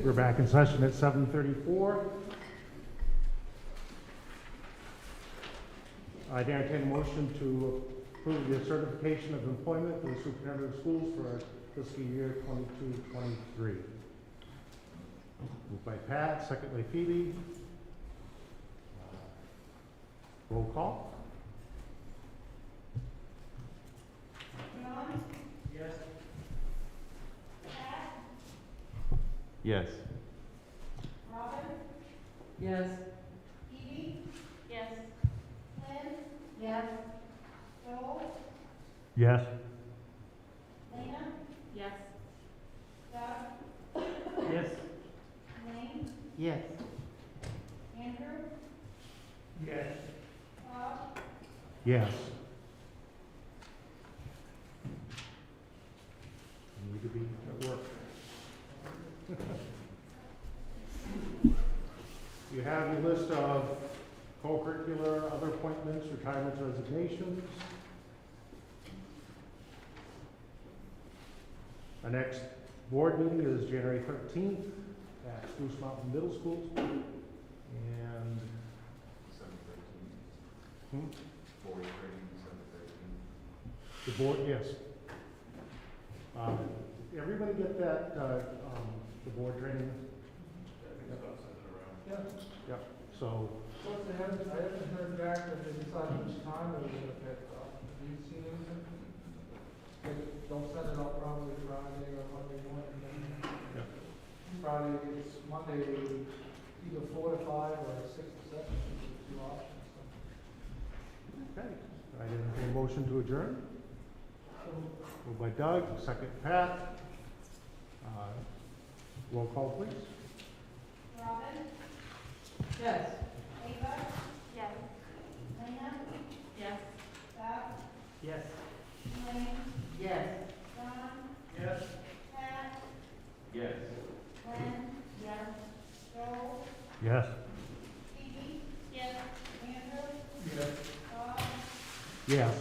[SPEAKER 2] We're back in session at 7:34. I entertain a motion to approve the certification of employment for the superintendent of schools for fiscal year 22-23. Moved by Pat, second by Phoebe. Roll call.
[SPEAKER 3] John?
[SPEAKER 10] Yes.
[SPEAKER 3] Pat?
[SPEAKER 4] Yes.
[SPEAKER 3] Robin?
[SPEAKER 8] Yes.
[SPEAKER 3] Phoebe?
[SPEAKER 5] Yes.
[SPEAKER 3] Lynn?
[SPEAKER 8] Yes.
[SPEAKER 3] Joel?
[SPEAKER 2] Yes.
[SPEAKER 3] Lena?
[SPEAKER 5] Yes.
[SPEAKER 3] Doug?
[SPEAKER 11] Yes.
[SPEAKER 3] Elaine?
[SPEAKER 6] Yes.
[SPEAKER 3] Andrew?
[SPEAKER 12] Yes.
[SPEAKER 3] Bob?
[SPEAKER 2] Yes. You need to be at work. You have your list of co-curricular, other appointments, retirements, resignations. Our next board meeting is January 13th at Spruce Mountain Middle School. And
[SPEAKER 1] 7:13. Board training, 7:13.
[SPEAKER 2] the board, yes. Everybody get that, the board training?
[SPEAKER 17] I think Scott sent it around.
[SPEAKER 12] Yeah.
[SPEAKER 2] Yep, so,
[SPEAKER 12] Plus, I haven't heard back that they decide which time they're gonna pick up. Have you seen anything? They'll send it out probably Friday or Monday morning.
[SPEAKER 2] yeah.
[SPEAKER 12] Friday, it's Monday, either 4 to 5 or 6 to 7, the two options.
[SPEAKER 2] Okay, I entertain a motion to adjourn. Moved by Doug, second Pat. Roll call, please.
[SPEAKER 3] Robin?
[SPEAKER 8] Yes.
[SPEAKER 3] Ava?
[SPEAKER 5] Yes.
[SPEAKER 3] Lena?
[SPEAKER 5] Yes.
[SPEAKER 3] Doug?
[SPEAKER 11] Yes.
[SPEAKER 3] Elaine?
[SPEAKER 6] Yes.
[SPEAKER 3] John?
[SPEAKER 12] Yes.
[SPEAKER 3] Pat?
[SPEAKER 4] Yes.
[SPEAKER 3] Lynn? Yes. Joel?
[SPEAKER 2] Yes.
[SPEAKER 3] Phoebe?
[SPEAKER 5] Yes.
[SPEAKER 3] Andrew?
[SPEAKER 12] Yes.
[SPEAKER 3] Bob?
[SPEAKER 2] Yes.